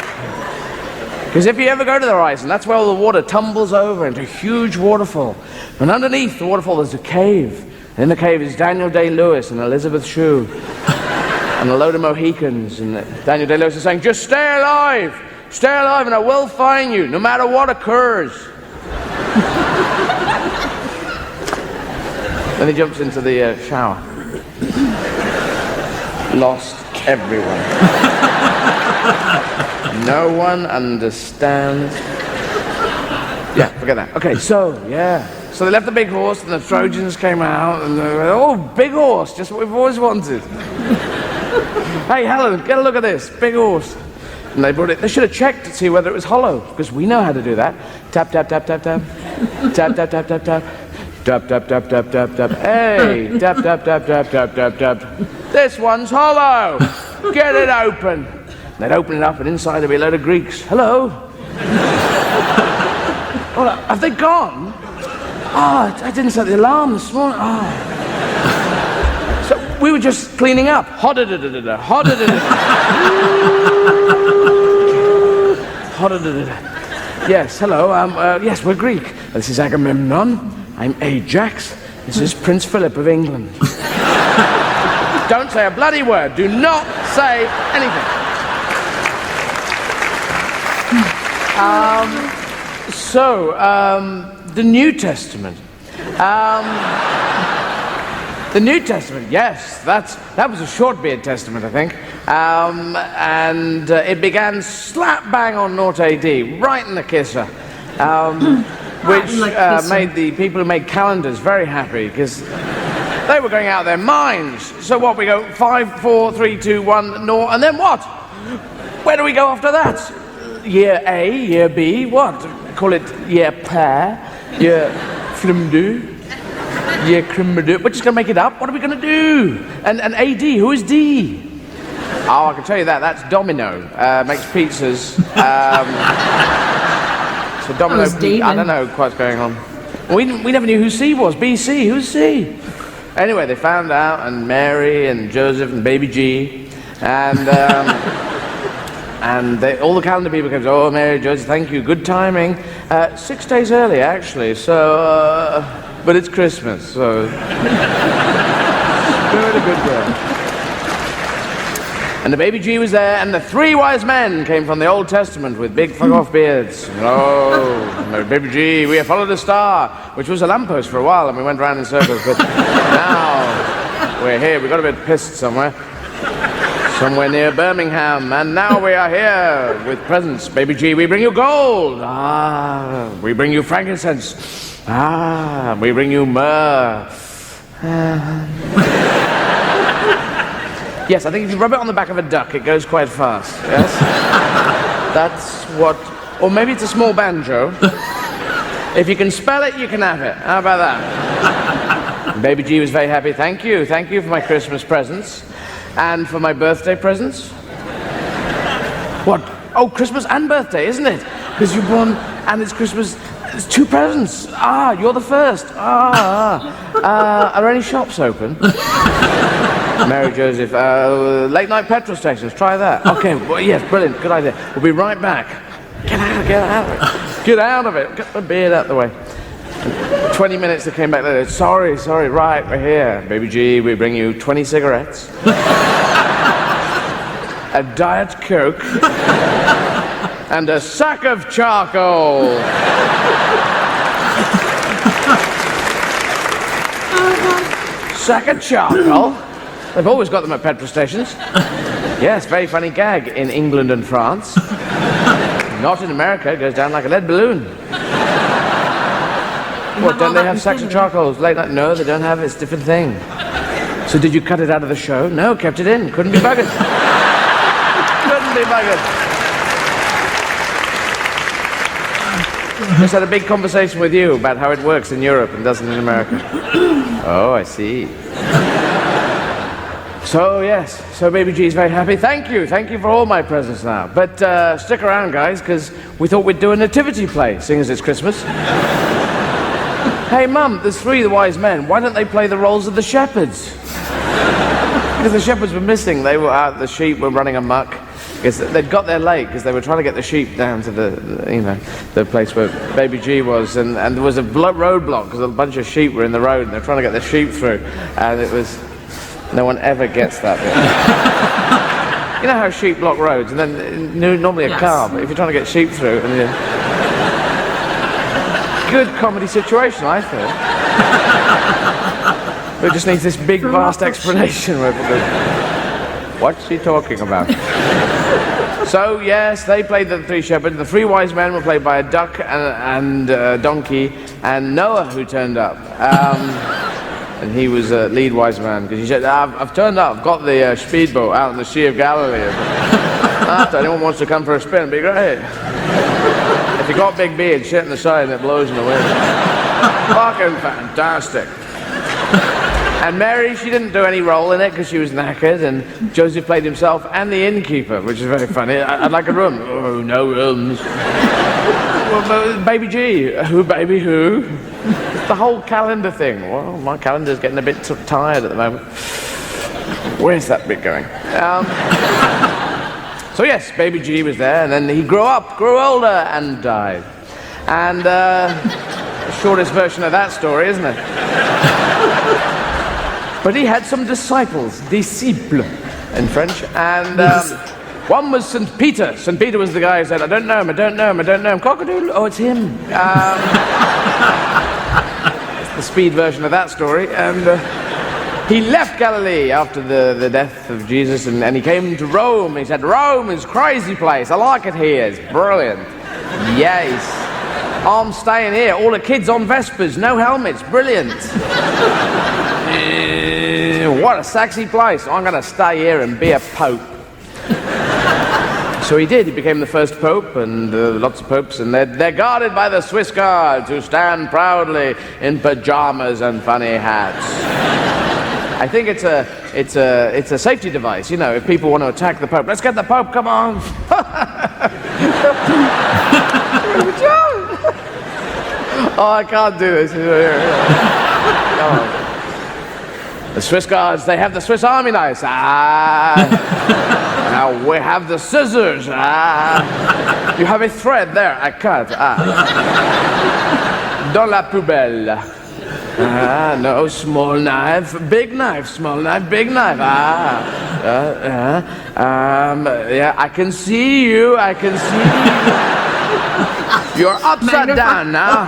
Because if you ever go to the horizon, that's where all the water tumbles over into a huge waterfall. And underneath the waterfall there's a cave. And in the cave is Daniel Day-Lewis and Elizabeth Shue. And a load of Mohicans. And Daniel Day-Lewis is saying, just stay alive! Stay alive and I will find you, no matter what occurs. Then he jumps into the shower. Lost everyone. No one understands. Yeah, forget that. Okay, so they left the big horse and the Trojans came out and they went, oh, big horse, just what we've always wanted. Hey, Helen, get a look at this, big horse. And they brought it. They should have checked to see whether it was hollow, because we know how to do that. Tap, tap, tap, tap, tap. Tap, tap, tap, tap, tap. Tap, tap, tap, tap, tap, tap. Hey, tap, tap, tap, tap, tap, tap, tap. This one's hollow. Get it open. And they'd open it up, and inside there'd be a load of Greeks. Hello. Oh, have they gone? Oh, I didn't set the alarm this morning. Oh. So we were just cleaning up. Hodda-da-da-da-da. Hodda-da-da-da. Yes, hello, yes, we're Greek. This is Agamemnon, I'm Ajax, this is Prince Philip of England. Don't say a bloody word, do not say anything. The New Testament. The New Testament, yes, that was a short-beard testament, I think. And it began slap bang on naught AD, right in the kisser, which made the people who made calendars very happy, because they were going out of their minds. So what, we go 5, 4, 3, 2, 1, 0, and then what? Where do we go after that? Year A, year B, what? Call it year pair, year flimdu. Yeah, we're just going to make it up. What are we going to do? And AD, who is D? Oh, I can tell you that. That's Domino. Makes pizzas. So Domino, I don't know quite what's going on. We never knew who C was. BC, who's C? Anyway, they found out, and Mary and Joseph and baby G. And all the calendar people came, oh, Mary, Joseph, thank you, good timing. 6 days early, actually, so... but it's Christmas, so... Doing a good job. And the baby G was there, and the 3 wise men came from the Old Testament with big fuck-off beards. Oh, baby G, we have followed a star, which was a lamppost for a while, and we went round in circles, but now we're here. We got a bit pissed somewhere near Birmingham, and now we are here with presents. Baby G, we bring you gold. Ah, we bring you frankincense. Ah, we bring you myrrh. Yes, I think if you rub it on the back of a duck, it goes quite fast. Yes? That's what... Or maybe it's a small banjo. If you can spell it, you can have it. How about that? Baby G was very happy. Thank you for my Christmas presents. And for my birthday presents. What? Oh, Christmas and birthday, isn't it? Because you're born and it's Christmas. It's 2 presents. Ah, you're the first. Are any shops open? Mary Joseph, late night petrol stations, try that. Okay, well, yes, brilliant, good idea. We'll be right back. Get out of it. Get out of it. Get the beard out the way. 20 minutes they came back later. Sorry, right, we're here. Baby G, we bring you 20 cigarettes. A Diet Coke. And a sack of charcoal. Sack of charcoal? They've always got them at petrol stations. Yes, very funny gag in England and France. Not in America, it goes down like a lead balloon. What, don't they have sacks of charcoals late night? No, they don't have it, it's a different thing. So did you cut it out of the show? No, kept it in. Couldn't be buggered. Couldn't be buggered. Just had a big conversation with you about how it works in Europe and doesn't in America. Oh, I see. So, yes. So Baby G's very happy. Thank you. Thank you for all my presents now. But stick around, guys, because we thought we'd do a nativity play, seeing as it's Christmas. Hey, Mum, there's 3 of the wise men. Why don't they play the roles of the shepherds? Because the shepherds were missing. They were out, the sheep were running amok. Because they'd got there late because they were trying to get the sheep down to the place where Baby G was, and there was a roadblock because a bunch of sheep were in the road and they're trying to get the sheep through, and it was, no one ever gets that bit. You know how sheep block roads, and then normally a car, but if you're trying to get sheep through, and good comedy situation, I feel. It just needs this big, vast explanation where people go, what's he talking about? So, yes, they played the 3 shepherds. The 3 wise men were played by a duck and a donkey, and Noah, who turned up. And he was a lead wise man, because he said, I've turned up, I've got the speedboat out in the Sea of Galilee. If anyone wants to come for a spin, it'd be great. If you got big beard, sit in the side and it blows in the wind. Fucking fantastic. And Mary, she didn't do any role in it because she was knackered, and Joseph played himself and the innkeeper, which is very funny. I'd like a room. Oh, no rooms. Well, Baby G. Who, baby, who? It's the whole calendar thing. Well, my calendar's getting a bit tired at the moment. Where's that bit going? So yes, Baby G was there, and then he grew up, grew older, and died. And the shortest version of that story, isn't it? But he had some disciples, disciples in French, and one was St. Peter. St. Peter was the guy who said, I don't know him, I don't know him, I don't know him. Cock-a-doodle, oh, it's him. It's the speed version of that story. And he left Galilee after the death of Jesus, and he came to Rome. He said, Rome is a crazy place. I like it here. It's brilliant. Yes. I'm staying here. All the kids on Vespers, no helmets. Brilliant. What a sexy place. I'm going to stay here and be a pope. So he did. He became the first pope, and lots of popes, and they're guarded by the Swiss guards who stand proudly in pajamas and funny hats. I think it's a safety device, you know, if people want to attack the pope. Let's get the pope, come on. Oh, I can't do this. Come on. The Swiss guards, they have the Swiss Army knives. Now we have the scissors. You have a thread there, I cut. Dans la poubelle. No, small knife, big knife, small knife, big knife. Yeah, I can see you, I can see you. You're upside down now.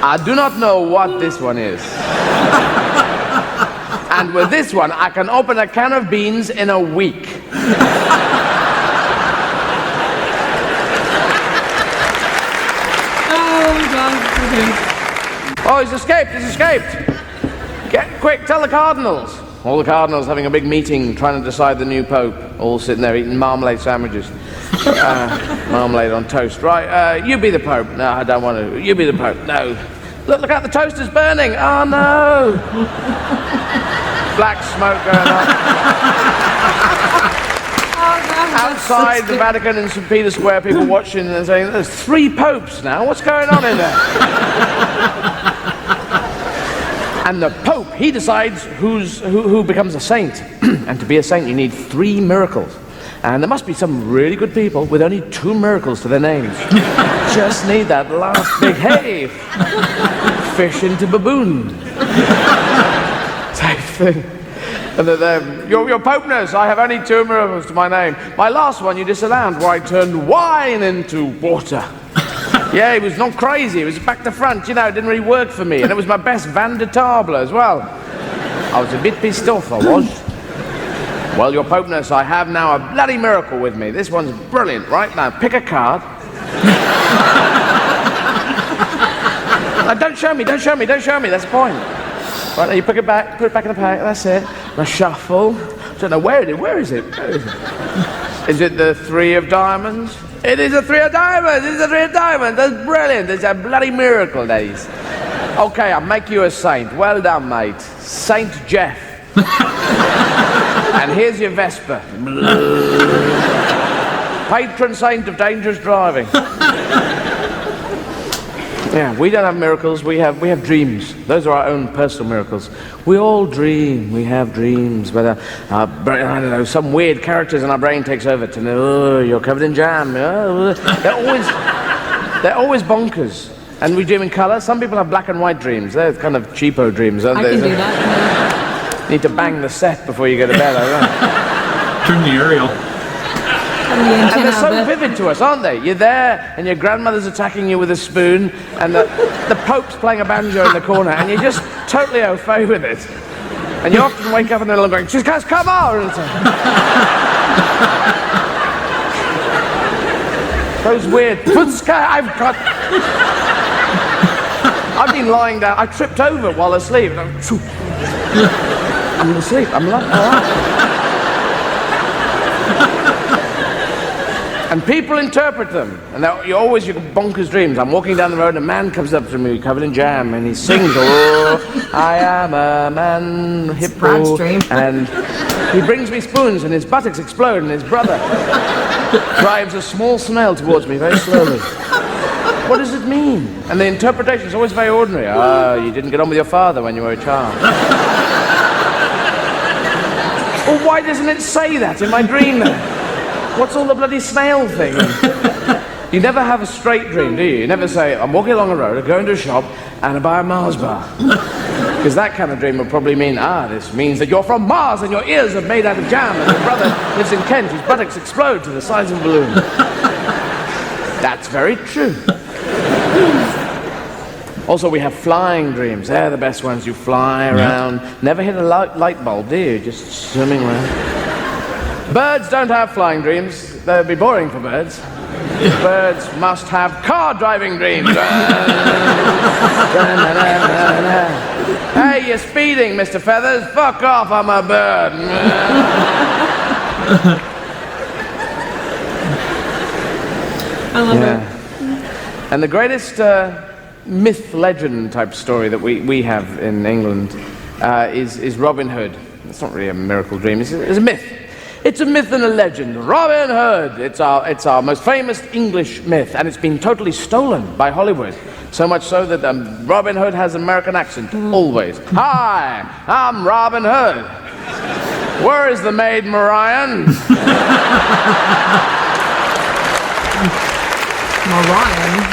I do not know what this one is. And with this one, I can open a can of beans in a week. Oh, he's escaped, he's escaped. Get quick, tell the cardinals. All the cardinals having a big meeting trying to decide the new pope. All sitting there eating marmalade sandwiches. Marmalade on toast. Right, you be the pope. No, I don't want to. You be the pope. No. Look out, the toast is burning. Oh, no. Black smoke going on. Outside the Vatican in St. Peter's Square, people watching and saying, there's 3 popes now. What's going on in there? And the Pope, he decides who becomes a saint. And to be a saint, you need 3 miracles. And there must be some really good people with only 2 miracles to their names. Just need that last big, hey, fish into baboon type thing. And your Popeness, I have only 2 miracles to my name. My last one you disallowed, where I turned wine into water. Yeah, it was not crazy. It was back to front, you know, it didn't really work for me. And it was my best Van de Table as well. I was a bit pissed off, I was. Well, your Popeness, I have now a bloody miracle with me. This one's brilliant. Right now, pick a card. Don't show me. That's the point. Right, now you put it back in the pack, that's it. Now shuffle. Don't know, where is it? Is it the 3 of diamonds? It is a 3 of diamonds! That's brilliant! It's a bloody miracle, that is. Okay, I'll make you a saint. Well done, mate. Saint Jeff. And here's your Vespa. Patron saint of dangerous driving. Yeah, we don't have miracles, we have dreams. Those are our own personal miracles. We all dream, we have dreams, whether I don't know, some weird characters in our brain takes over to know, oh, you're covered in jam. Oh. They're always bonkers. And we dream in colour. Some people have black and white dreams. They're kind of cheapo dreams, aren't they? I can do that. You need to bang the set before you go to bed, I Turn the aerial. And they're so vivid to us, aren't they? You're there, and your grandmother's attacking you with a spoon, and the Pope's playing a banjo in the corner, and you're just totally au fait with it. And you often wake up in the middle going, "She goes, come on!" Those weird, I've been lying down, I tripped over while asleep. I'm asleep, I'm like, all right. And people interpret them, and you always your bonkers dreams. I'm walking down the road, and a man comes up to me covered in jam, and he sings, "Oh, I am a man, hippo," and he brings me spoons, and his buttocks explode, and his brother drives a small snail towards me very slowly. What does it mean? And the interpretation is always very ordinary. You didn't get on with your father when you were a child. Well, why doesn't it say that in my dream then? What's all the bloody snail thing? You never have a straight dream, do you? You never say, I'm walking along a road, I go into a shop, and I buy a Mars bar. Because that kind of dream would probably mean, this means that you're from Mars and your ears are made out of jam, and your brother lives in Kent, his buttocks explode to the size of a balloon. That's very true. Also, we have flying dreams. They're the best ones. You fly around. Never hit a light bulb, do you? Just swimming around. Birds don't have flying dreams. That would be boring for birds. Birds must have car driving dreams. Hey, you're speeding, Mr. Feathers. Fuck off, I'm a bird. I love it. And the greatest myth, legend type story that we have in England is Robin Hood. It's not really a miracle dream, it's a myth. It's a myth and a legend. Robin Hood. It's our most famous English myth, and it's been totally stolen by Hollywood. So much so that Robin Hood has an American accent, always. Hi, I'm Robin Hood. Where is the maid Marian? Marian.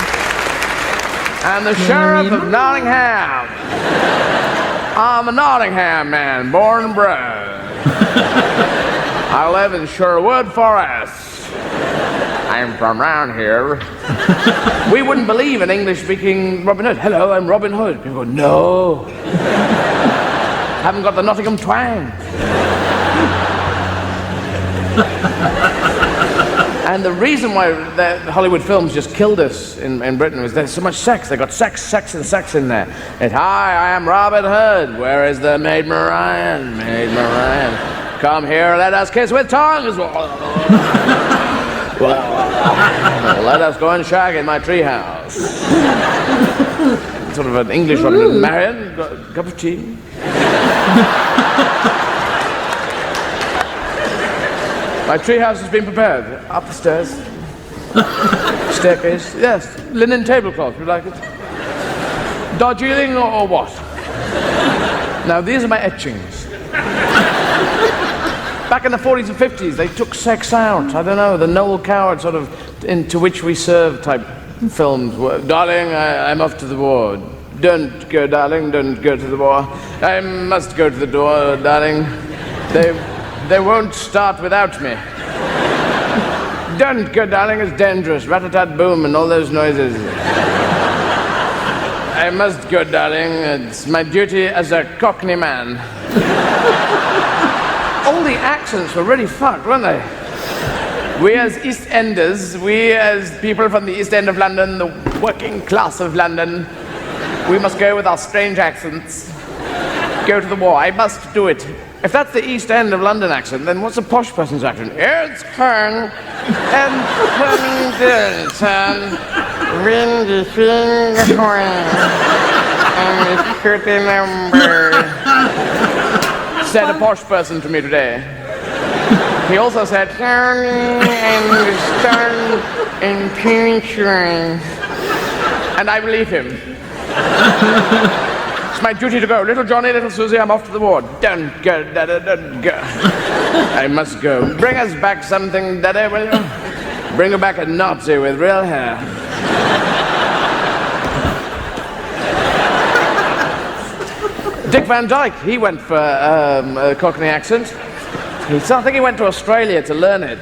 And the sheriff of Nottingham. I'm a Nottingham man, born and bred. I live in Sherwood Forest. I'm from round here. We wouldn't believe an English-speaking Robin Hood. Hello, I'm Robin Hood. People go, no. Haven't got the Nottingham twang. And the reason why the Hollywood films just killed us in Britain was there's so much sex. They got sex in there. It's, hi, I am Robin Hood. Where is the maid Marian? Maid Marian. Come here, let us kiss with tongues. Let us go and shag in my treehouse. Sort of an English Robin Hood. Marian, got a cup of tea. My treehouse has been prepared. Up the stairs. Staircase. Yes. Linen tablecloth. Would you like it? Darjeeling or what? Now, these are my etchings. Back in the 40s and 50s, they took sex out. I don't know, the Noel Coward sort of into which we serve type films were, darling, I'm off to the war. Don't go, darling, don't go to the war. I must go to the door, darling. They won't start without me. Don't go, darling, it's dangerous. Rat-a-tat boom and all those noises. I must go, darling. It's my duty as a Cockney man. All the accents were really fucked, weren't they? We as East Enders, we as people from the East End of London, the working class of London, We must go with our strange accents. Go to the war. I must do it. If that's the East End of London accent, then what's a posh person's accent? It's Kern and Pendleton. Windy Fingerhorn and the curtain number. Said a posh person to me today. He also said, Kern and Stern and Pinchering. And I believe him. It's my duty to go. Little Johnny, little Susie, I'm off to the war. Don't go, Daddy, don't go. I must go. Bring us back something, Daddy, will you? Bring her back a Nazi with real hair. Dick Van Dyke, he went for a Cockney accent. I think he went to Australia to learn it.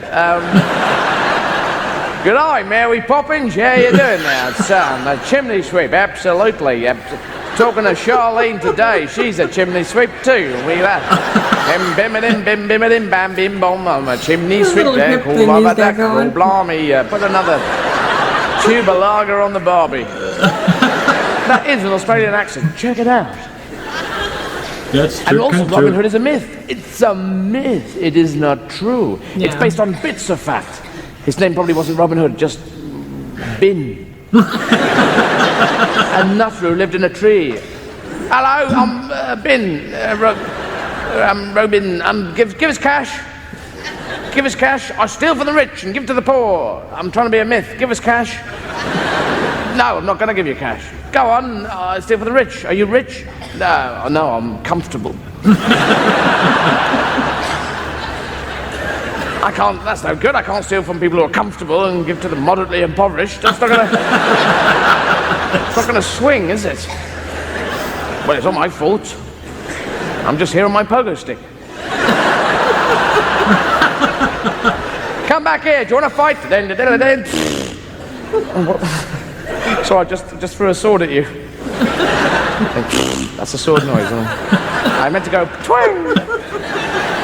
Good eye, Mary Poppins. How you doing now, son? A chimney sweep, absolutely. Talking to Charlene today, she's a chimney sweep too. We that. Bim bim bam bim bom. I'm a chimney sweep there. Cool, that. Cool, blimey. Put another tube of lager on the barbie. That is an Australian accent. Check it out. That's true. And also, Robin Hood is a myth. It's a myth. It is not true. Yeah. It's based on bits of fact. His name probably wasn't Robin Hood, just Bin. A nutter who lived in a tree. Hello, I'm Bin. Robin. Give us cash. Give us cash. I steal from the rich and give to the poor. I'm trying to be a myth. Give us cash. No, I'm not going to give you cash. Go on. I steal from the rich. Are you rich? No, I'm comfortable. I can't, that's no good. I can't steal from people who are comfortable and give to the moderately impoverished. That's not gonna, it's not gonna swing, is it? Well, it's not my fault. I'm just here on my pogo stick. Come back here, do you want to fight? So I just threw a sword at you. That's a sword noise, isn't it? I meant to go twang.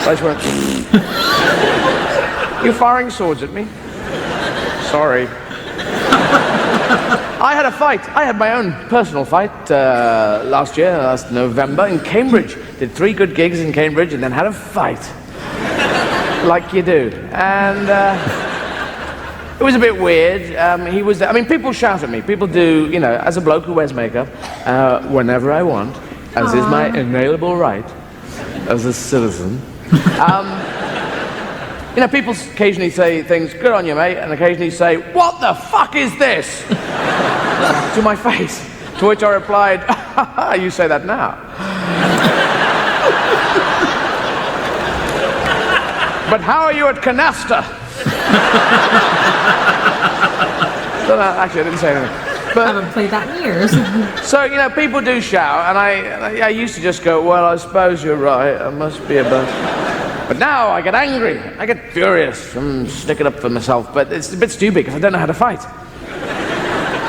So I just went. You firing swords at me? Sorry. I had a fight. I had my own personal fight last November in Cambridge. Did 3 good gigs in Cambridge and then had a fight. Like you do. And it was a bit weird. He was there. I mean, people shout at me. People do, you know, as a bloke who wears makeup, whenever I want, as is my inalienable right as a citizen. You know, people occasionally say things, good on you, mate, and occasionally say, what the fuck is this? To my face. To which I replied, you say that now. But how are you at Canasta? Actually, I didn't say anything. But, I haven't played that in years. So, you know, people do shout, and I used to just go, well, I suppose you're right, I must be a bit... But now I get angry, I get furious, I'm sticking up for myself, but it's a bit stupid because I don't know how to fight.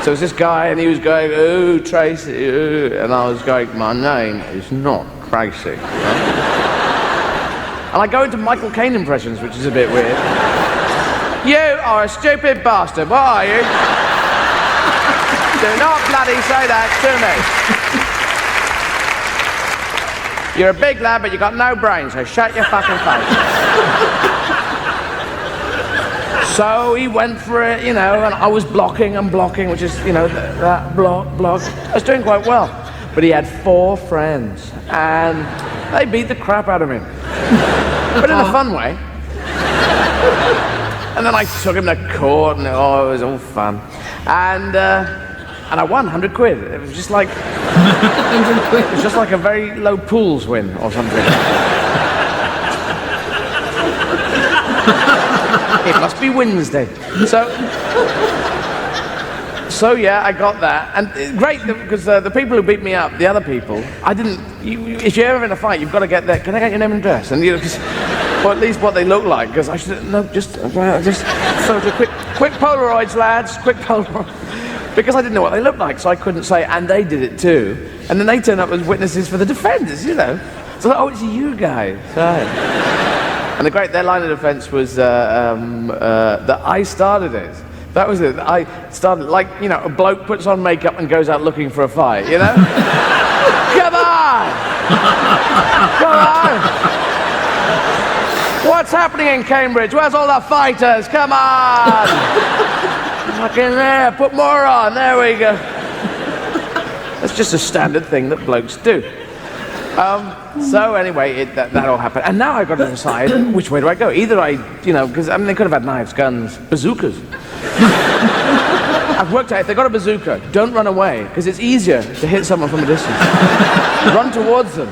So it's this guy, and he was going, oh, Tracy, and I was going, my name is not Tracy. And I go into Michael Caine impressions, which is a bit weird. You are a stupid bastard, what are you? Do not bloody say that to me. You're a big lad, but you got no brains, so shut your fucking face. So he went for it, you know, and I was blocking and blocking, which is, you know, that block. I was doing quite well. But he had 4 friends, and they beat the crap out of him. But in a fun way. And then I took him to court, and it was all fun. And I won 100 quid. It was just like... 100 quid? It was just like a very low pools win or something. It must be Wednesday. So yeah, I got that. And great, because the people who beat me up, the other people, I didn't... if you're ever in a fight, you've got to get there. Can I get your name and address? And, you know, or at least what they look like, because I should... No, just photo, quick Polaroids, lads, quick Polaroids. Because I didn't know what they looked like, so I couldn't say, and they did it too. And then they turned up as witnesses for the defenders, you know. So like, oh, it's you guys. Right. And their line of defense was that I started it. That was it. I started like, a bloke puts on makeup and goes out looking for a fight, Come on! Come on! What's happening in Cambridge? Where's all the fighters? Come on! Fucking there, put more on. There we go. That's just a standard thing that blokes do. So anyway, that all happened. And now I've got to decide which way do I go. Either because they could have had knives, guns, bazookas. I've worked out, if they've got a bazooka, don't run away, because it's easier to hit someone from a distance. Run towards them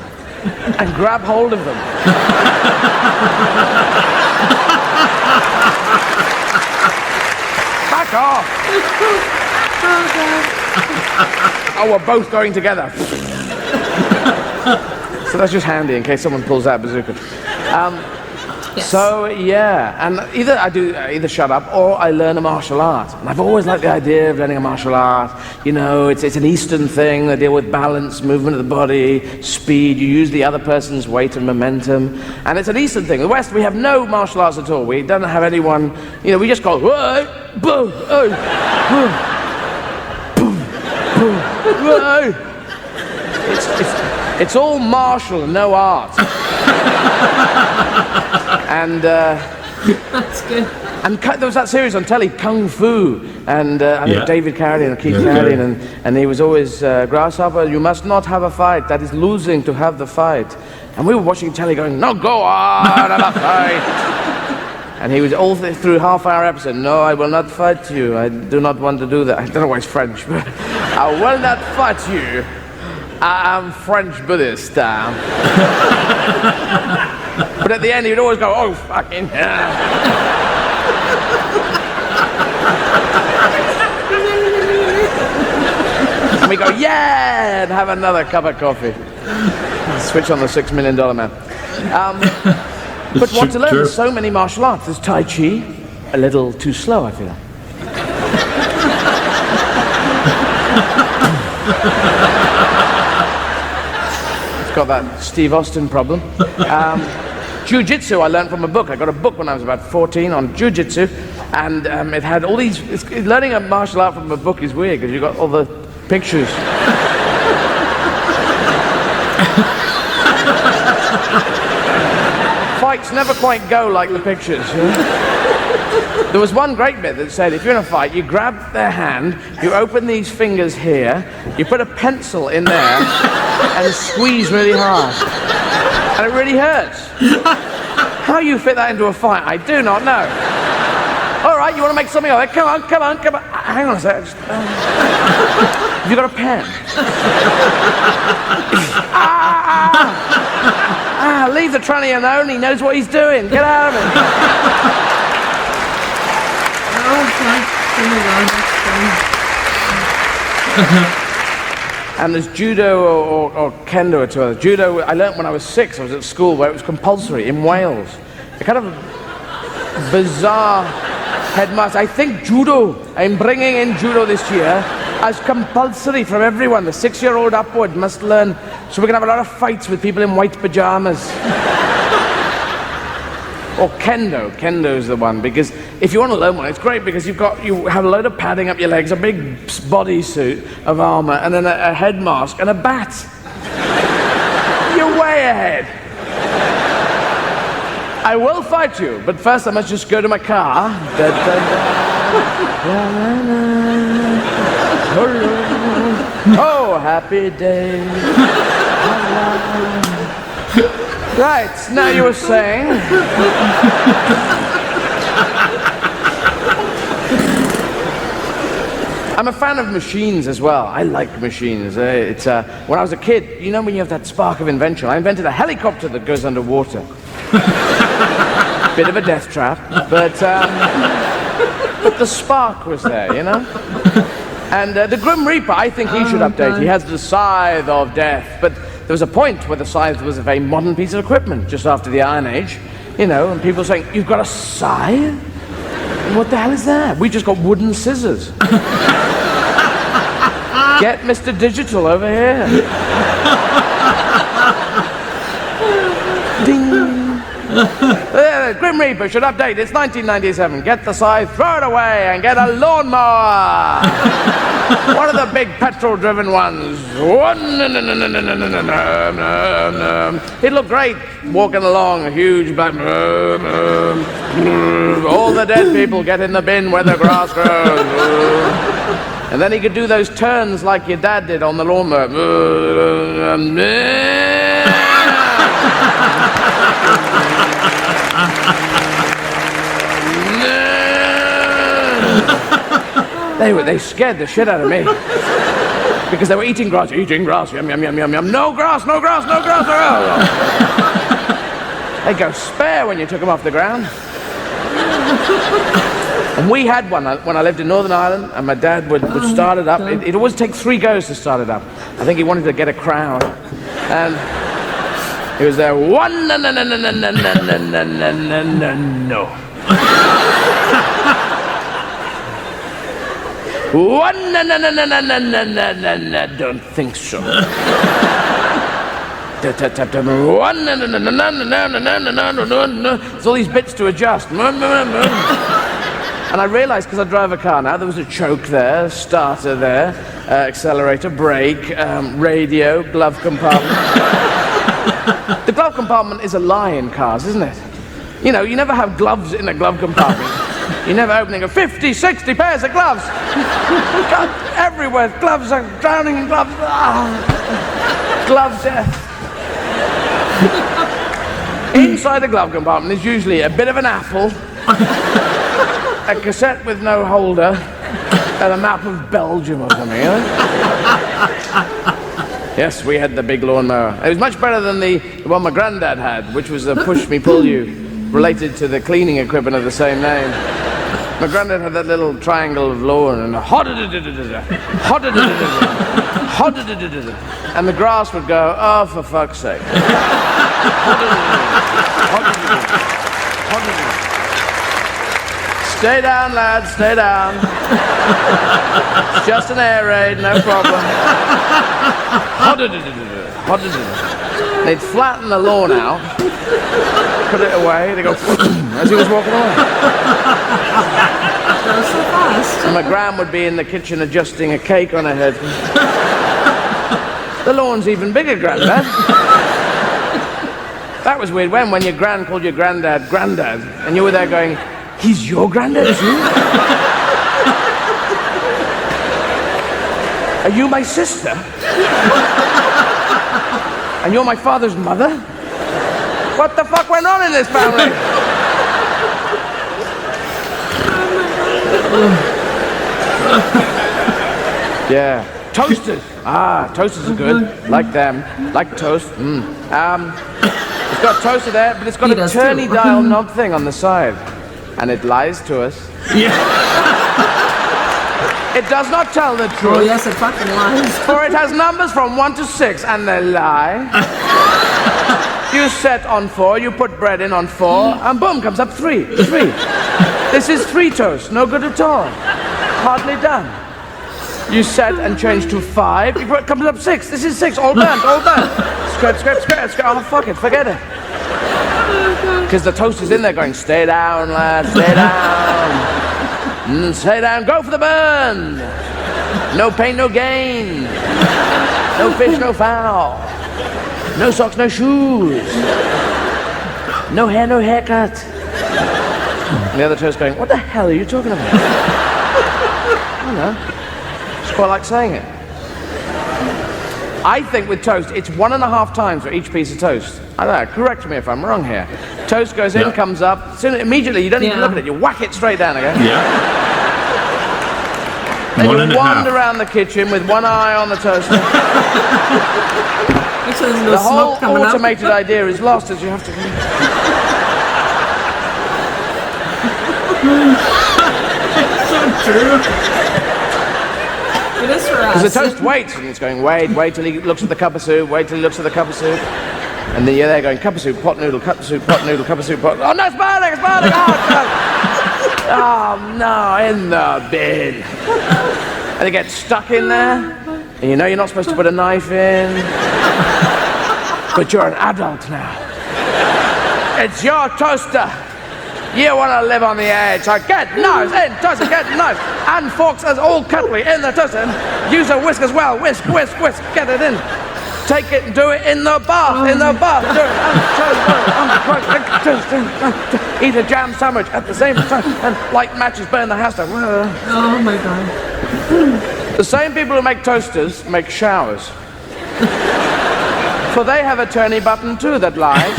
and grab hold of them. Back off! Oh, we're both going together. So that's just handy in case someone pulls out a bazooka. Yes. So yeah, and either shut up or I learn a martial art. And I've always liked the idea of learning a martial art. It's an Eastern thing. They deal with balance, movement of the body, speed. You use the other person's weight and momentum, and it's an Eastern thing. In the West, we have no martial arts at all. We don't have anyone. We just go whoa, boom, oh, boom, boom, boom, whoa. It's all martial and no art. And That's good. and there was that series on telly, Kung Fu, and I think David Carradine or Keith Carradine, and he was always Grasshopper. You must not have a fight. That is losing to have the fight. And we were watching telly, going, no, go on, have a fight. And he was all through half-hour episode. No, I will not fight you. I do not want to do that. I don't know why it's French, but I will not fight you. I am French Buddhist. But at the end, he'd always go, oh, fucking hell. And we go, yeah, and have another cup of coffee. Switch on the $6 Million Man. But what to learn? There's so many martial arts. There's Tai Chi, a little too slow, I feel. It's got that Steve Austin problem. Jiu-Jitsu I learned from a book. I got a book when I was about 14 on Jiu-Jitsu, and it had all these... learning a martial art from a book is weird, because you've got all the pictures. Fights never quite go like the pictures. There was one great bit that said, if you're in a fight, you grab their hand, you open these fingers here, you put a pencil in there, and squeeze really hard. And it really hurts. How you fit that into a fight, I do not know. All right, you want to make something of it? Come on. Hang on a second. Have you got a pen? Leave the tranny alone. He knows what he's doing. Get out of it. And there's judo or kendo or two others. Judo, I learnt when I was 6. I was at school where it was compulsory in Wales. A kind of bizarre headmaster. I think judo, I'm bringing in judo this year as compulsory from everyone. The 6-year-old upward must learn, so we're going to have a lot of fights with people in white pajamas. Or kendo. Kendo's the one, because if you want to learn one, it's great because you have a load of padding up your legs, a big bodysuit of armor, and then a head mask and a bat. You're way ahead. I will fight you, but first I must just go to my car. Oh, happy day. Right, now you were saying. I'm a fan of machines as well. I like machines. When I was a kid, when you have that spark of invention, I invented a helicopter that goes underwater. Bit of a death trap, but the spark was there, And the Grim Reaper, I think he should update. He has the Scythe of Death, but there was a point where the scythe was a very modern piece of equipment, just after the Iron Age, and people saying, you've got a scythe? What the hell is that? We just got wooden scissors. Get Mr. Digital over here. Ding. Grim Reaper should update. It's 1997. Get the scythe, throw it away, and get a lawnmower. One of the big petrol-driven ones. He'd look great walking along, a huge black... All the dead people get in the bin where the grass grows. And then he could do those turns like your dad did on the lawnmower. They scared the shit out of me. Because they were eating grass, yum, yum, yum, yum, yum. No grass, no grass, no grass, no grass. They go spare when you took them off the ground. And we had one when I lived in Northern Ireland, and my dad would start it up. It'd always take 3 goes to start it up. I think he wanted to get a crowd. And he was there, one, no. One, no, don't think so. One, no. There's all these bits to adjust. And I realized, because I drive a car now, there was a choke there, a starter there, accelerator, brake, radio, glove compartment. The glove compartment is a lie in cars, isn't it? You know, you never have gloves in a glove compartment. You're never opening 50, 60 pairs of gloves. God, everywhere, gloves are drowning in gloves. Glove death. Inside the glove compartment is usually a bit of an apple, a cassette with no holder, and a map of Belgium or something, you know? Yes, we had the big lawnmower. It was much better than the one my granddad had, which was the push-me-pull-you, related to the cleaning equipment of the same name. My granddad had that little triangle of lawn, and and the grass would go, oh, for fuck's sake. Stay down, lads, stay down. It's just an air raid, no problem. They'd flatten the lawn out, put it away, they go as he was walking away. Go so fast. And my gran would be in the kitchen adjusting a cake on her head. The lawn's even bigger, Grandad. That was weird. When your gran called your granddad, Grandad, and you were there going, he's your granddad too? Are you my sister? And you're my father's mother? What the fuck went on in this family? Yeah. Toasters. Toasters are good. Like them. Like toast. It's got toaster there, but it's got a turny dial knob thing on the side. And it lies to us. Yeah. It does not tell the truth. Oh, yes, it fucking lies. For it has numbers from 1 to 6, and they lie. You set on 4, you put bread in on 4, and boom, comes up 3. 3. This is 3 toast, no good at all. Hardly done. You set and change to 5, it comes up 6. This is 6, all burnt, all burnt. Scrape. Oh, fuck it, forget it. Because the toast is in there going, stay down, lad, stay down. Stay down, go for the burn. No pain, no gain. No fish, no fowl. No socks, no shoes. No hair, no haircut. And the other toast going, what the hell are you talking about? I don't know. It's quite like saying it. I think with toast, it's 1.5 times for each piece of toast. I don't know, correct me if I'm wrong here. Toast goes in, comes up, immediately, you don't even look at it, you whack it straight down again. Yeah. Then you wander around the kitchen with one eye on the toaster. No the whole automated up. idea is lost as you have to... It's so true. It is for us. Because the toast waits, and it's going, wait till he looks at the cup of soup, wait till he looks at the cup of soup. And then you're there going, cup of soup, pot noodle, cup of soup, pot noodle, cup of soup, pot... Oh, no, it's burning! Oh, no, in the bin. And it gets stuck in there, and you know you're not supposed to put a knife in. But you're an adult now. It's your toaster. You want to live on the edge, so get knives in, toaster, get knives. And forks as all cutlery in the toaster. And use a whisk as well. Whisk, whisk, whisk, get it in. Take it and do it in the bath, Do it. Eat a jam sandwich at the same time. And light matches, burn the house down. Oh my God. The same people who make toasters make showers. For they have a turny button too that lies.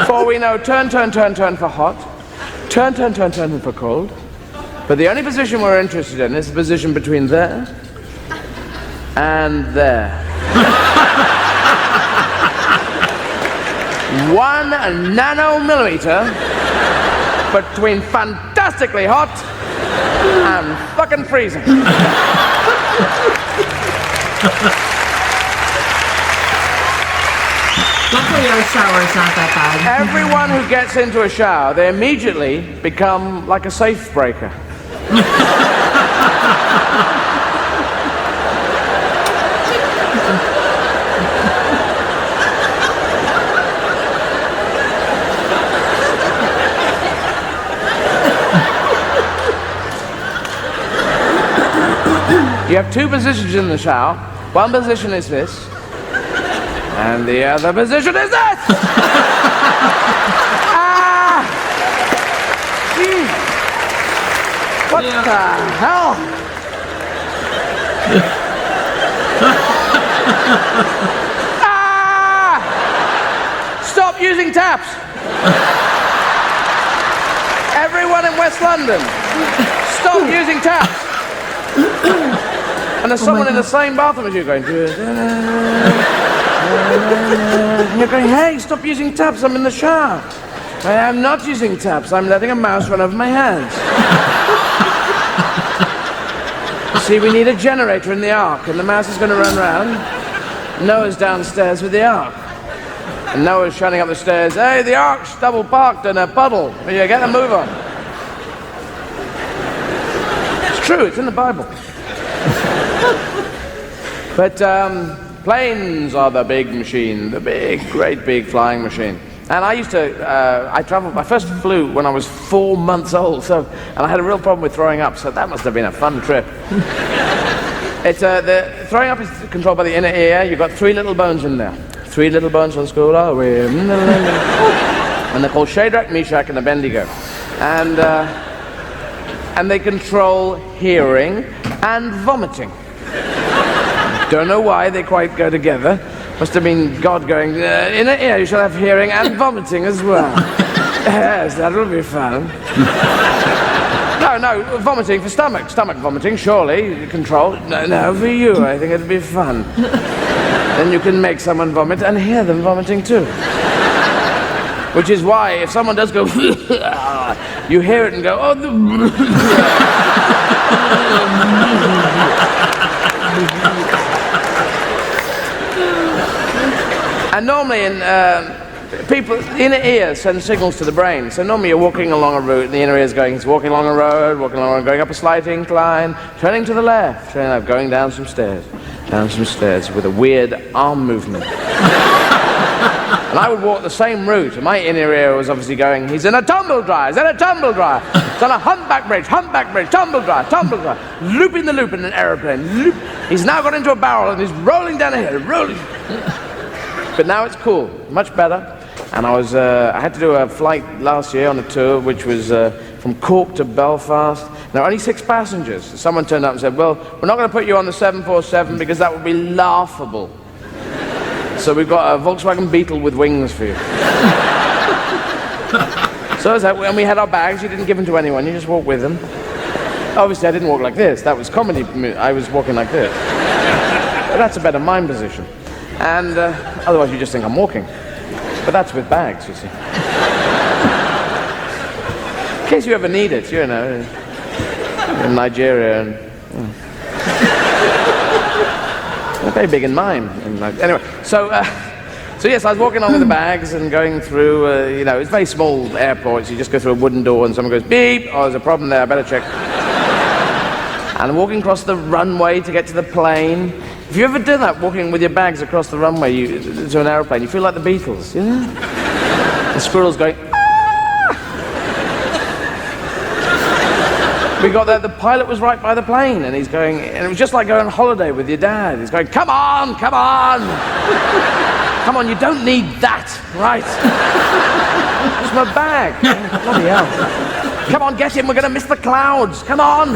For we know turn, turn, turn, turn for hot. Turn, turn, turn, turn for cold. But the only position we're interested in is the position between there and there. 1 nanomillimeter between fantastically hot and fucking freezing. Luckily our shower's not that bad. Everyone who gets into a shower, they immediately become like a safe breaker. You have two positions in the shower. One position is this, and the other position is this! Ah! Gee. What the hell? Ah! Stop using taps! Everyone in West London, stop using taps! And there's someone in the same bathroom as you going, and you're going, hey, stop using taps, I'm in the shower. I am not using taps, I'm letting a mouse run over my hands. See, we need a generator in the ark, and the mouse is going to run around. Noah's downstairs with the ark. And Noah's shouting up the stairs, hey, the ark's double parked in a puddle. Will you get a move on? It's true, it's in the Bible. But planes are the big machine, the big, great big flying machine. And I used to, I first flew when I was 4 months old, and I had a real problem with throwing up, so that must have been a fun trip. The throwing up is controlled by the inner ear. You've got 3 little bones in there. 3 little bones on school are we? And they're called Shadrach, Meshach, and Abednego. And they control hearing and vomiting. Don't know why they quite go together. Must have been God going, inner ear, you shall have hearing and vomiting as well. Yes, that'll be fun. No, vomiting for stomach. Stomach vomiting, surely, control. No, for you, I think it'll be fun. Then you can make someone vomit and hear them vomiting too. Which is why, if someone does go, you hear it and go, oh, And normally people, inner ear sends signals to the brain. So normally you're walking along a route and the inner ear is going, it's walking along a road, going up a slight incline, turning to the left, turning up, going down some stairs with a weird arm movement. And I would walk the same route, and my inner ear was obviously going, he's in a tumble dryer, It's on a humpback bridge, tumble dryer, looping the loop in an aeroplane, loop. He's now got into a barrel and he's rolling down a hill, rolling. But now it's cool, much better. And I had to do a flight last year on a tour, which was from Cork to Belfast. There were only 6 passengers. Someone turned up and said, well, we're not going to put you on the 747 because that would be laughable. So we've got a Volkswagen Beetle with wings for you. So as that, when we had our bags, you didn't give them to anyone, you just walked with them. Obviously, I didn't walk like this. That was comedy. I was walking like this. But that's a better mind position. And otherwise, you just think I'm walking. But that's with bags, you see. In case you ever need it, you know, in Nigeria. And, they're very big in mine. Anyway, so yes, I was walking on with the bags and going through, you know, it's very small airports. You just go through a wooden door and someone goes, beep, oh, there's a problem there, I better check. And I'm walking across the runway to get to the plane. If you ever do that, walking with your bags across the runway to an aeroplane, you feel like the Beatles, you know? The squirrel's going, we got there, the pilot was right by the plane, and he's going, and it was just like going on holiday with your dad. He's going, come on, come on. Come on, you don't need that, right? It's my bag. Bloody hell. Come on, get him, we're going to miss the clouds. Come on.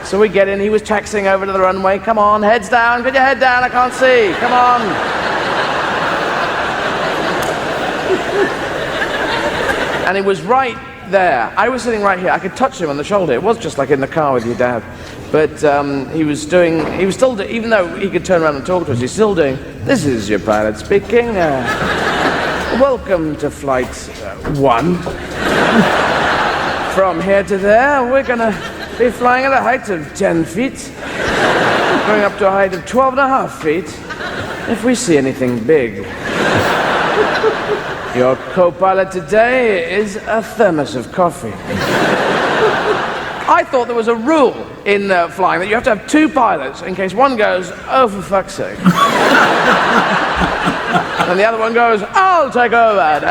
So we get in, he was taxiing over to the runway. Come on, heads down, put your head down, I can't see. Come on. And he was right there. I was sitting right here. I could touch him on the shoulder. It was just like in the car with your dad. But he was still doing, even though he could turn around and talk to us, he's still doing, this is your pilot speaking. Welcome to flight 1. From here to there, we're going to be flying at a height of 10 feet, going up to a height of 12.5 feet, if we see anything big. Your co-pilot today is a thermos of coffee. I thought there was a rule in flying that you have to have 2 pilots in case one goes, oh, for fuck's sake. And the other one goes, I'll take over. I've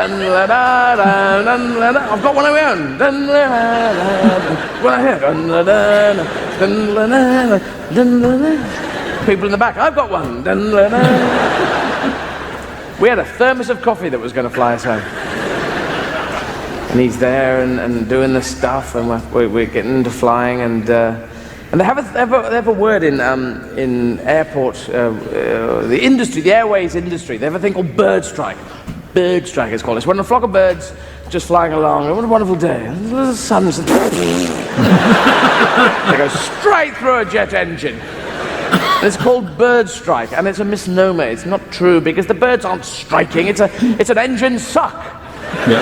got one of my own. People in the back, I've got one. We had a thermos of coffee that was going to fly us home. And he's there and doing the stuff, and we're getting into flying, and they have a word in airport, the industry, the airways industry. They have a thing called bird strike. Bird strike, it's called. It's when a flock of birds just flying along. What a wonderful day. The sun's. They go straight through a jet engine. And it's called bird strike, and it's a misnomer. It's not true because the birds aren't striking. It's an engine suck. Yeah.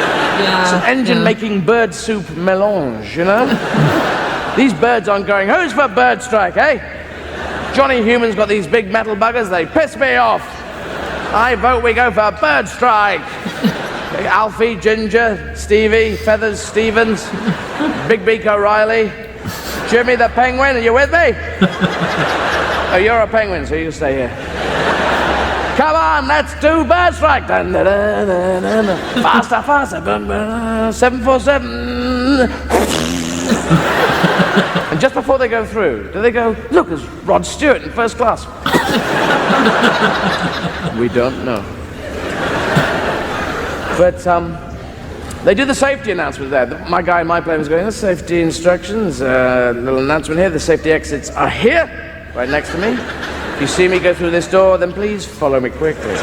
It's an engine making bird soup melange, you know? These birds aren't going, who's for bird strike, eh? Johnny Human's got these big metal buggers, they piss me off. I vote we go for bird strike. Alfie, Ginger, Stevie, Feathers, Stevens, Big Beak O'Reilly, Jimmy the Penguin, are you with me? Oh, you're a penguin, so you can stay here. Come on, let's do bird strike. Dun, dun, dun, dun, dun, dun. Faster, faster. Dun, dun, 747. And just before they go through, do they go, look, there's Rod Stewart in first class. We don't know. But they do the safety announcements there. My guy in my plane was going, the safety instructions, little announcement here, the safety exits are here, right next to me. If you see me go through this door, then please follow me quickly.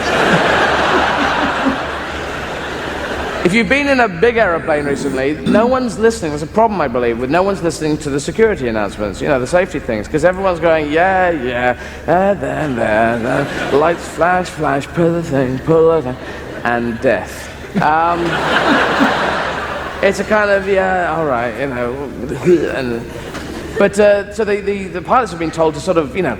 If you've been in a big aeroplane recently, no one's listening. There's a problem, I believe, with no one's listening to the security announcements, you know, the safety things, because everyone's going, yeah, there, lights flash, flash, pull the thing, and death. It's a kind of, yeah, all right, you know, but so the pilots have been told to sort of, you know,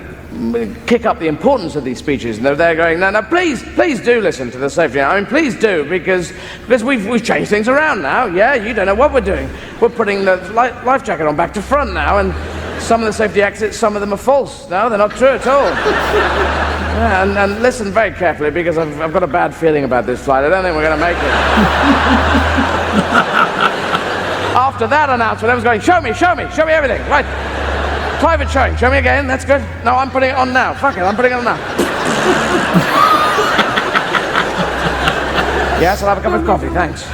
kick up the importance of these speeches, and they're going, no, please do listen to the safety. I mean, please do, because we've changed things around now. Yeah, you don't know what we're doing. We're putting the life jacket on back to front now, and some of the safety exits, some of them are false. No, they're not true at all. Yeah, and listen very carefully, because I've got a bad feeling about this flight. I don't think we're going to make it. After that announcement, everyone's going, show me everything. Right. Private showing. Show me again. That's good. No, I'm putting it on now. Fuck it, I'm putting it on now. Yes, I'll have a cup of coffee, thanks.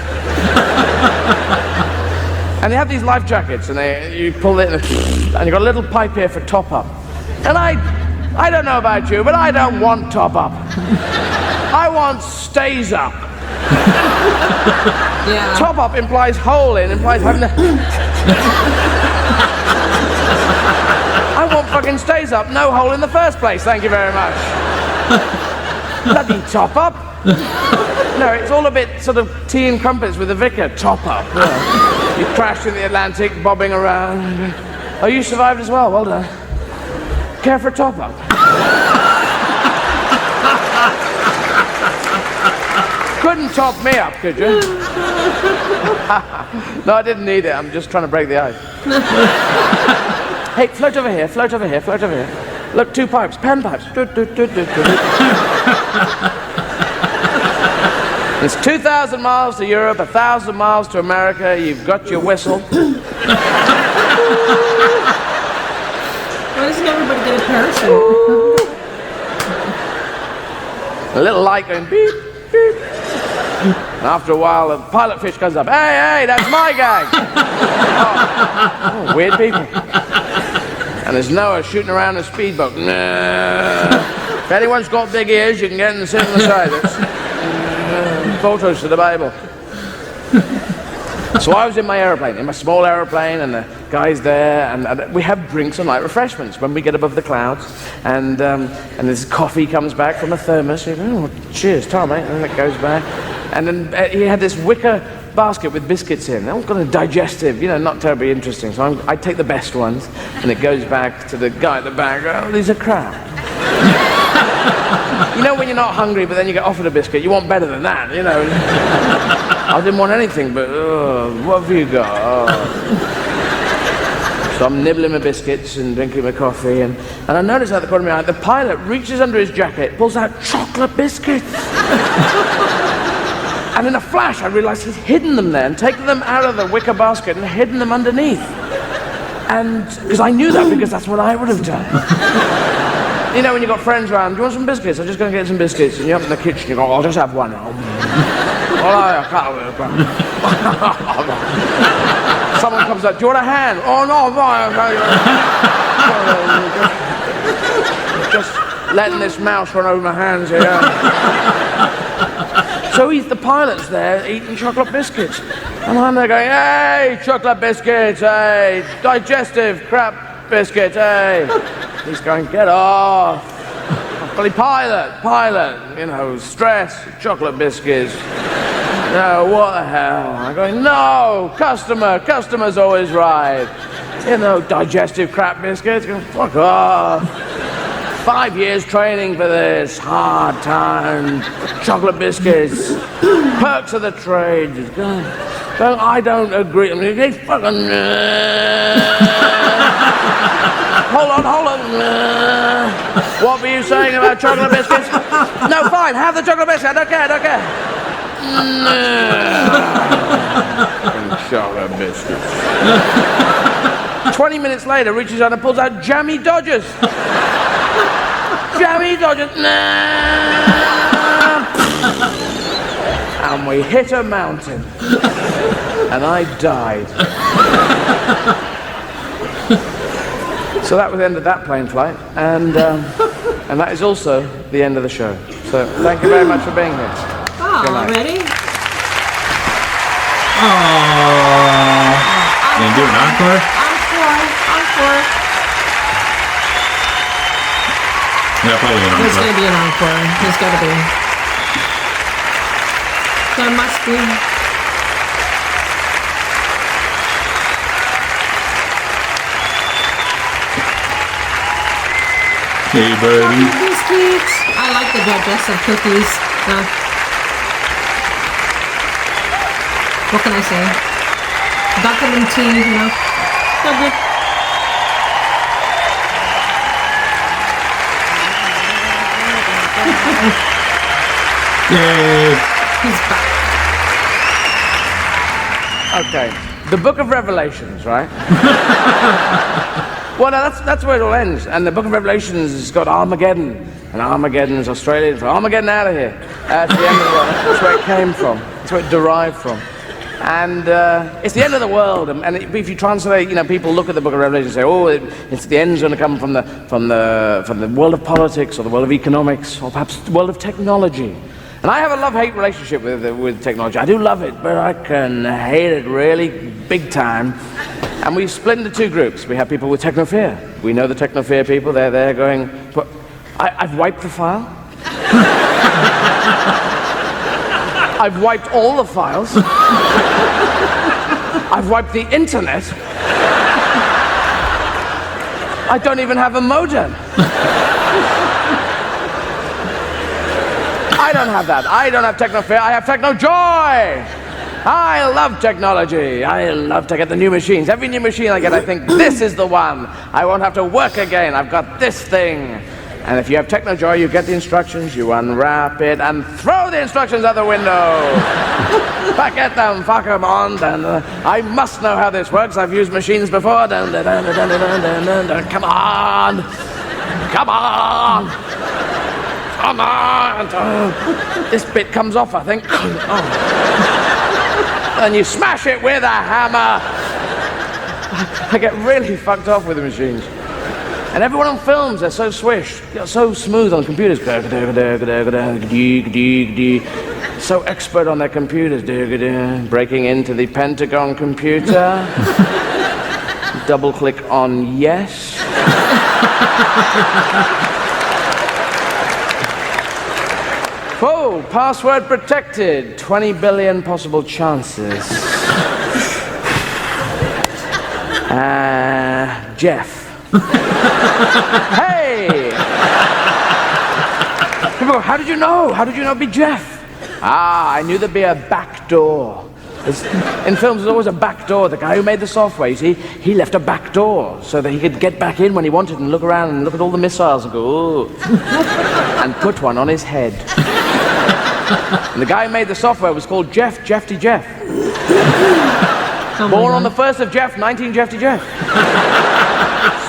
And they have these life jackets, and you pull it, and you've got a little pipe here for top up. And I don't know about you, but I don't want top up. I want stays up. Yeah. Top up implies hole in, implies having to... I want fucking stays up, no hole in the first place, thank you very much. Bloody top up. No, it's all a bit sort of tea and crumpets with the vicar, top up. Yeah. You crashed in the Atlantic, bobbing around. Oh, you survived as well, well done. Care for a top up? Couldn't top me up, could you? No, I didn't need it, I'm just trying to break the ice. Hey, float over here, float over here, float over here. Look, 2 pipes, pan pipes. It's 2,000 miles to Europe, 1,000 miles to America. You've got your whistle. Why doesn't everybody get a parachute? A little light going beep, beep. And after a while, a pilot fish comes up. Hey, that's my gang. Oh, weird people. And there's Noah shooting around a speedboat. Nah. If anyone's got big ears, you can get in and sit on the side. That's photos to the Bible. So I was in my aeroplane, in my small aeroplane, and the guy's there, and we have drinks and light refreshments when we get above the clouds, and this coffee comes back from a thermos. You go, oh, cheers, Tom, mate, and then it goes back. And then he had this wicker basket with biscuits in. They've all got a digestive, not terribly interesting. So I take the best ones, and it goes back to the guy at the back. Oh, these are crap. When you're not hungry, but then you get offered a biscuit, you want better than that, I didn't want anything, but what have you got? Oh. So I'm nibbling my biscuits and drinking my coffee, and I notice out the corner of my eye, the pilot reaches under his jacket, pulls out chocolate biscuits. And in a flash, I realized he's hidden them there and taken them out of the wicker basket and hidden them underneath. And because I knew that, because that's what I would have done. When you've got friends around, do you want some biscuits? I'm just going to get some biscuits. And you're up in the kitchen, you go, I'll just have one. I can't. Someone comes up, do you want a hand? Oh, no, just letting this mouse run over my hands here. So the pilot's there eating chocolate biscuits. And I'm there going, hey, chocolate biscuits, hey, digestive crap biscuits, hey. He's going, get off. Bloody pilot, stress, chocolate biscuits. What the hell? I'm going, no, customer's always right. Digestive crap biscuits, going, fuck off. 5 years training for this, hard time, chocolate biscuits, perks of the trade. I don't agree. I mean, he's fucking... Hold on. What were you saying about chocolate biscuits? No, fine, have the chocolate biscuit. I don't care. Chocolate biscuits. 20 minutes later, reaches out and pulls out jammy Dodgers. Jammy Dodgers. And we hit a mountain. And I died. So that was the end of that plane flight, and that is also the end of the show. So thank you very much for being here. Oh, already? Aww. Can you do an encore? Encore. Yeah, probably an encore. There's going to be an encore. There's got to be. There must be. Hey, buddy. Biscuits. I like the digestive cookies. What can I say? Got them in tea, They're good. Yay. He's back. Okay, the Book of Revelations, right? Well, no, that's where it all ends. And the Book of Revelations has got Armageddon. And Armageddon is Australian for Armageddon out of here. That's the end of the world. That's where it came from. That's where it derived from. And it's the end of the world. And if you translate, people look at the Book of Revelation and say, oh, it's the end's going to come from the world of politics or the world of economics or perhaps the world of technology. And I have a love-hate relationship with technology. I do love it, but I can hate it really big time. And we split into two groups. We have people with techno-fear. We know the techno-fear people. They're there going, I've wiped the file. I've wiped all the files. I've wiped the internet. I don't even have a modem. I don't have that. I don't have techno-fear. I have techno-joy. I love technology. I love to get the new machines. Every new machine I get, I think, this is the one. I won't have to work again. I've got this thing. And if you have Technojoy, you get the instructions, you unwrap it, and throw the instructions out the window. Forget them, fuck them on. I must know how this works. I've used machines before. Come on. Come on. Come on. This bit comes off, I think. And you smash it with a hammer. I get really fucked off with the machines. And everyone on films, they're so swish, so smooth on computers. So expert on their computers. Breaking into the Pentagon computer. Double click on yes. Oh, password protected. 20 billion possible chances. Jeff. Hey! People go, how did you know? How did you know it'd be Jeff? I knew there'd be a back door. In films, there's always a back door. The guy who made the software, you see, he left a back door so that he could get back in when he wanted and look around and look at all the missiles and go, ooh, and put one on his head. And the guy who made the software was called Jeffty Jeff. Born on the 1st of Jeff, 19 Jeffty Jeff.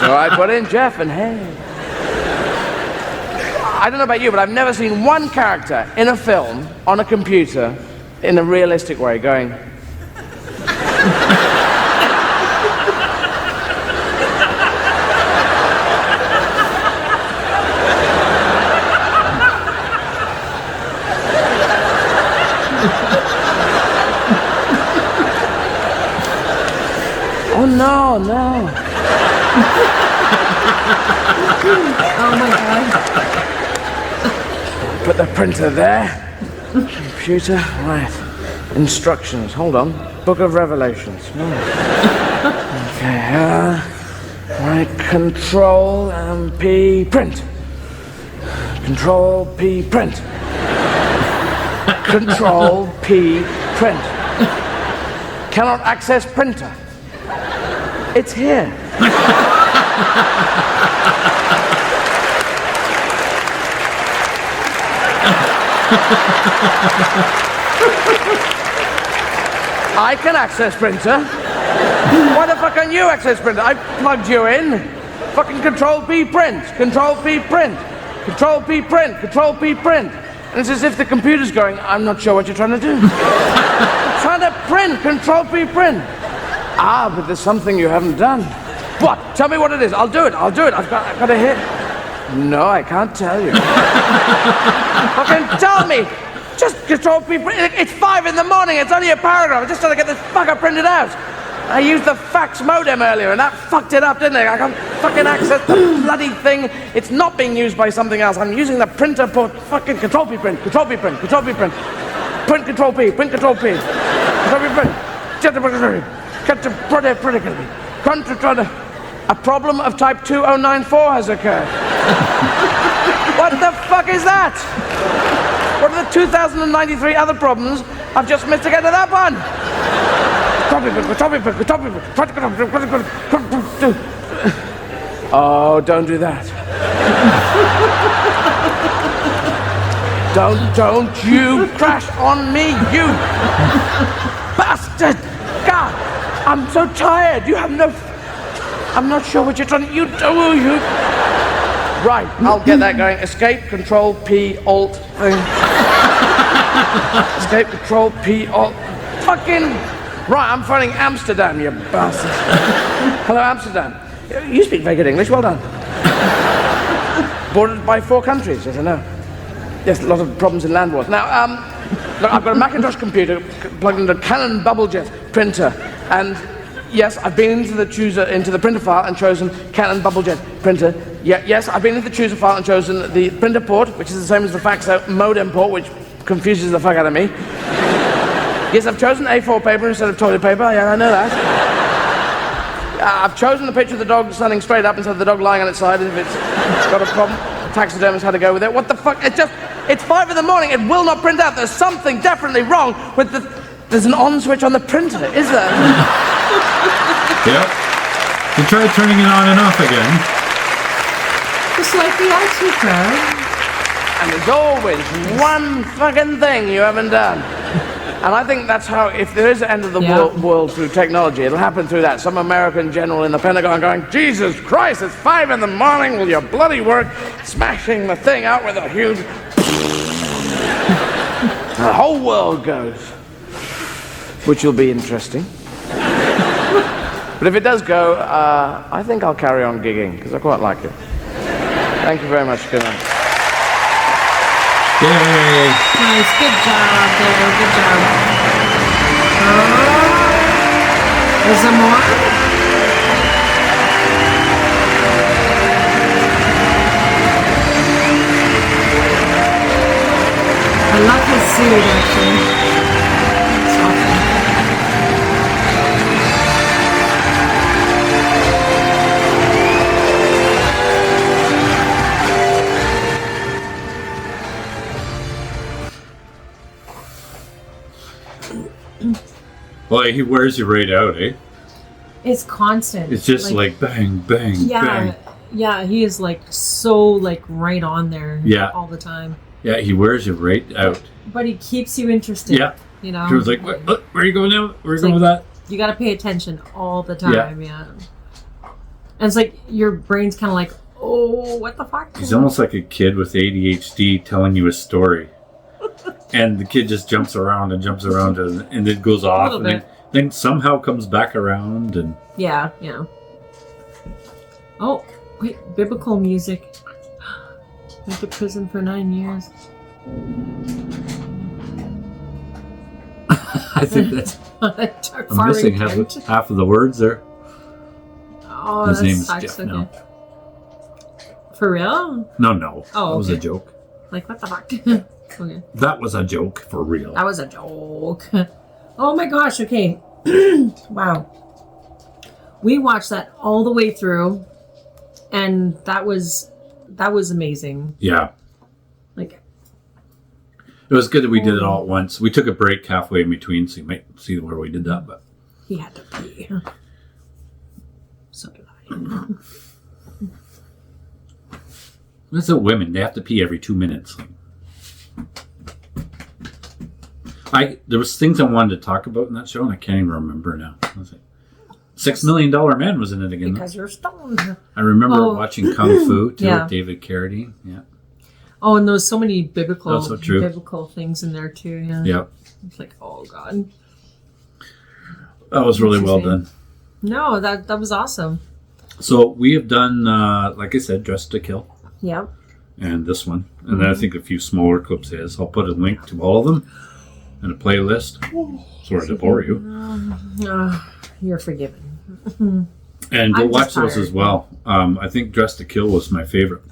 So I put in Jeff and hey. I don't know about you, but I've never seen one character in a film on a computer in a realistic way going. Oh no, no. Oh my God. Put the printer there. Computer, right. Instructions, hold on. Book of Revelations. Okay, right, Control P, print. Control P, print. Control P, print. Cannot access printer. It's here. I can access printer. Why the fuck can't you access printer? I plugged you in. Fucking Control P print. Control P print. Control P print. Control P print. And it's as if the computer's going, I'm not sure what you're trying to do. I'm trying to print. Control P print. Ah, but there's something you haven't done. What? Tell me what it is. I'll do it. I'll do it. I've got a hit. No, I can't tell you. Fucking tell me. Just Control P print. It's 5 in the morning. It's only a paragraph. I'm just trying to get this fucker printed out. I used the fax modem earlier and that fucked it up, didn't it? I can't fucking access the bloody thing. It's not being used by something else. I'm using the printer port. Fucking Control P print. Control P print. Control P print. Print Control P. Print Control P. Control P print. A problem of type 2094 has occurred. What the fuck is that? What are the 2093 other problems I've just missed to get to that one? Oh, don't do that. Don't you crash on me, you bastard! God, I'm so tired. You have no... I'm not sure what you're trying to... You do, you... Right, I'll get that going. Escape, Control, P, Alt, thing. Escape, Control, P, Alt... Fucking... Right, I'm phoning Amsterdam, you bastard. Hello, Amsterdam. You speak very good English, well done. Bordered by 4 countries, yes, I know. Yes, a lot of problems in land wars. Now, look, I've got a Macintosh computer plugged into a Canon BubbleJet printer, and yes, I've been into the printer file and chosen Canon BubbleJet printer. Yes, I've been into the chooser file and chosen the printer port, which is the same as the fax modem port, which confuses the fuck out of me. Yes, I've chosen A4 paper instead of toilet paper. Yeah, I know that. I've chosen the picture of the dog standing straight up instead of the dog lying on its side if it's got a problem. The taxidermist had to go with it. What the fuck? It's 5 in the morning. It will not print out. There's something definitely wrong with the... There's an on switch on the printer, is there? Yep. You try turning it on and off again. Just like be actually proud. And there's always one fucking thing you haven't done. And I think that's how, if there is an end of the world through technology, it'll happen through that. Some American general in the Pentagon going, Jesus Christ, it's 5 in the morning, will you bloody work? Smashing the thing out with a huge... The whole world goes. Which will be interesting. But if it does go, I think I'll carry on gigging, because I quite like it. Thank you very much. Good night. Yay! Nice, good job there, good job. Is there more? I love his suit, actually. It's awesome. Well, he wears you right out, eh? It's constant. It's just like bang, bang, bang. Yeah, he is like so like right on there all the time. Yeah, he wears you right out. But he keeps you interested. Yeah. You know? He was like, where are you going now? Where are you going with that? You got to pay attention all the time, yeah. And it's like your brain's kind of like, oh, what the fuck? He's almost like a kid with ADHD telling you a story. And the kid just jumps around and it goes off. And then somehow comes back around. And Yeah. Oh, wait, biblical music. Went to prison for 9 years. I think that's... I'm missing half of the words there. Oh, his name is sucks. Jeff Okay. now. For real? No. Oh, that was a joke. Like, what the fuck? Okay. That was a joke for real. That was a joke. Oh my gosh, okay. Wow. We watched that all the way through, and that was amazing. Yeah. Like, it was good that we did it all at once. We took a break halfway in between, so you might see where we did that. But he had to pee. So did I. That's what women, they have to pee every 2 minutes. There was things I wanted to talk about in that show, and I can't even remember now. $6 Million Man was in it again. Because you're stoned. I remember watching Kung Fu too with David Carradine. Yeah. Oh, and there was so many biblical things in there too. Yeah. Yep. It's like, oh god. That was really well done. No, that was awesome. So we have done, like I said, Dressed to Kill. Yep. And this one. And then I think a few smaller clips is. I'll put a link to all of them in a playlist. Sorry to bore you. You're forgiven. And go watch those as well. I think Dressed to Kill was my favorite.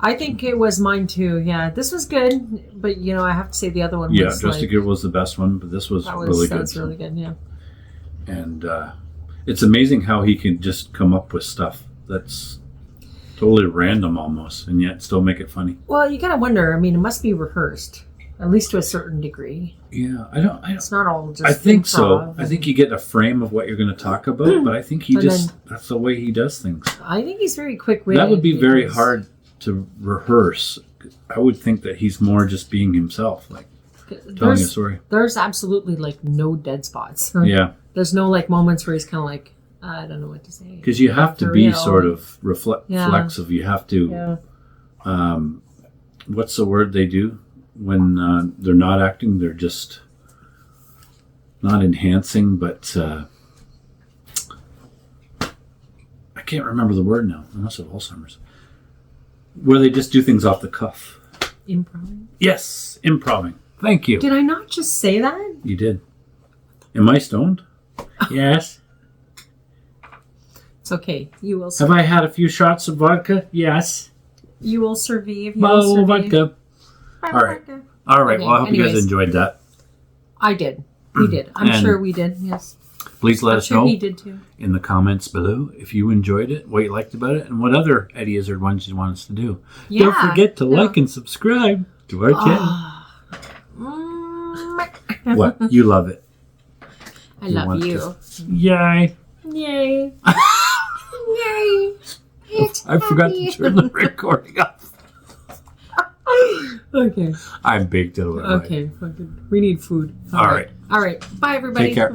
I think it was mine too. Yeah, this was good, but I have to say the other one was Dressed to Kill was the best one, but this was really good. That was really good, yeah. And it's amazing how he can just come up with stuff that's totally random almost, and yet still make it funny. Well, you gotta wonder. I mean, it must be rehearsed, at least to a certain degree. Yeah, I don't. It's not all just. I think so. I think you get a frame of what you're going to talk about, but I think that's the way he does things. I think he's very quick-witted. That would be very hard to rehearse. I would think that he's more just being himself, like telling a story. There's absolutely no dead spots. Yeah. There's no moments where he's kind of like, I don't know what to say. Because you have to be sort of reflexive. You have to. Yeah. What's the word they do when they're not acting? They're just not enhancing, but I can't remember the word now. I must have Alzheimer's. Where they just do things off the cuff. Improving? Yes, improving. Thank you. Did I not just say that? You did. Am I stoned? Yes. It's okay. You will survive. Have I had a few shots of vodka? Yes. You will survive. Bottle of vodka. All right. All right. Okay, well, I hope you guys enjoyed that. I did. We did. I'm sure we did. Yes. Please let us know he did too. In the comments below if you enjoyed it, what you liked about it, and what other Eddie Izzard ones you want us to do. Yeah, don't forget to like and subscribe to our channel. What? You love it. I love you. Yay. Yay. Yay. It I forgot to turn the recording off. Okay. I'm baked out of it. Okay. Fucking. We need food. All right. All right. Bye, everybody. Take care.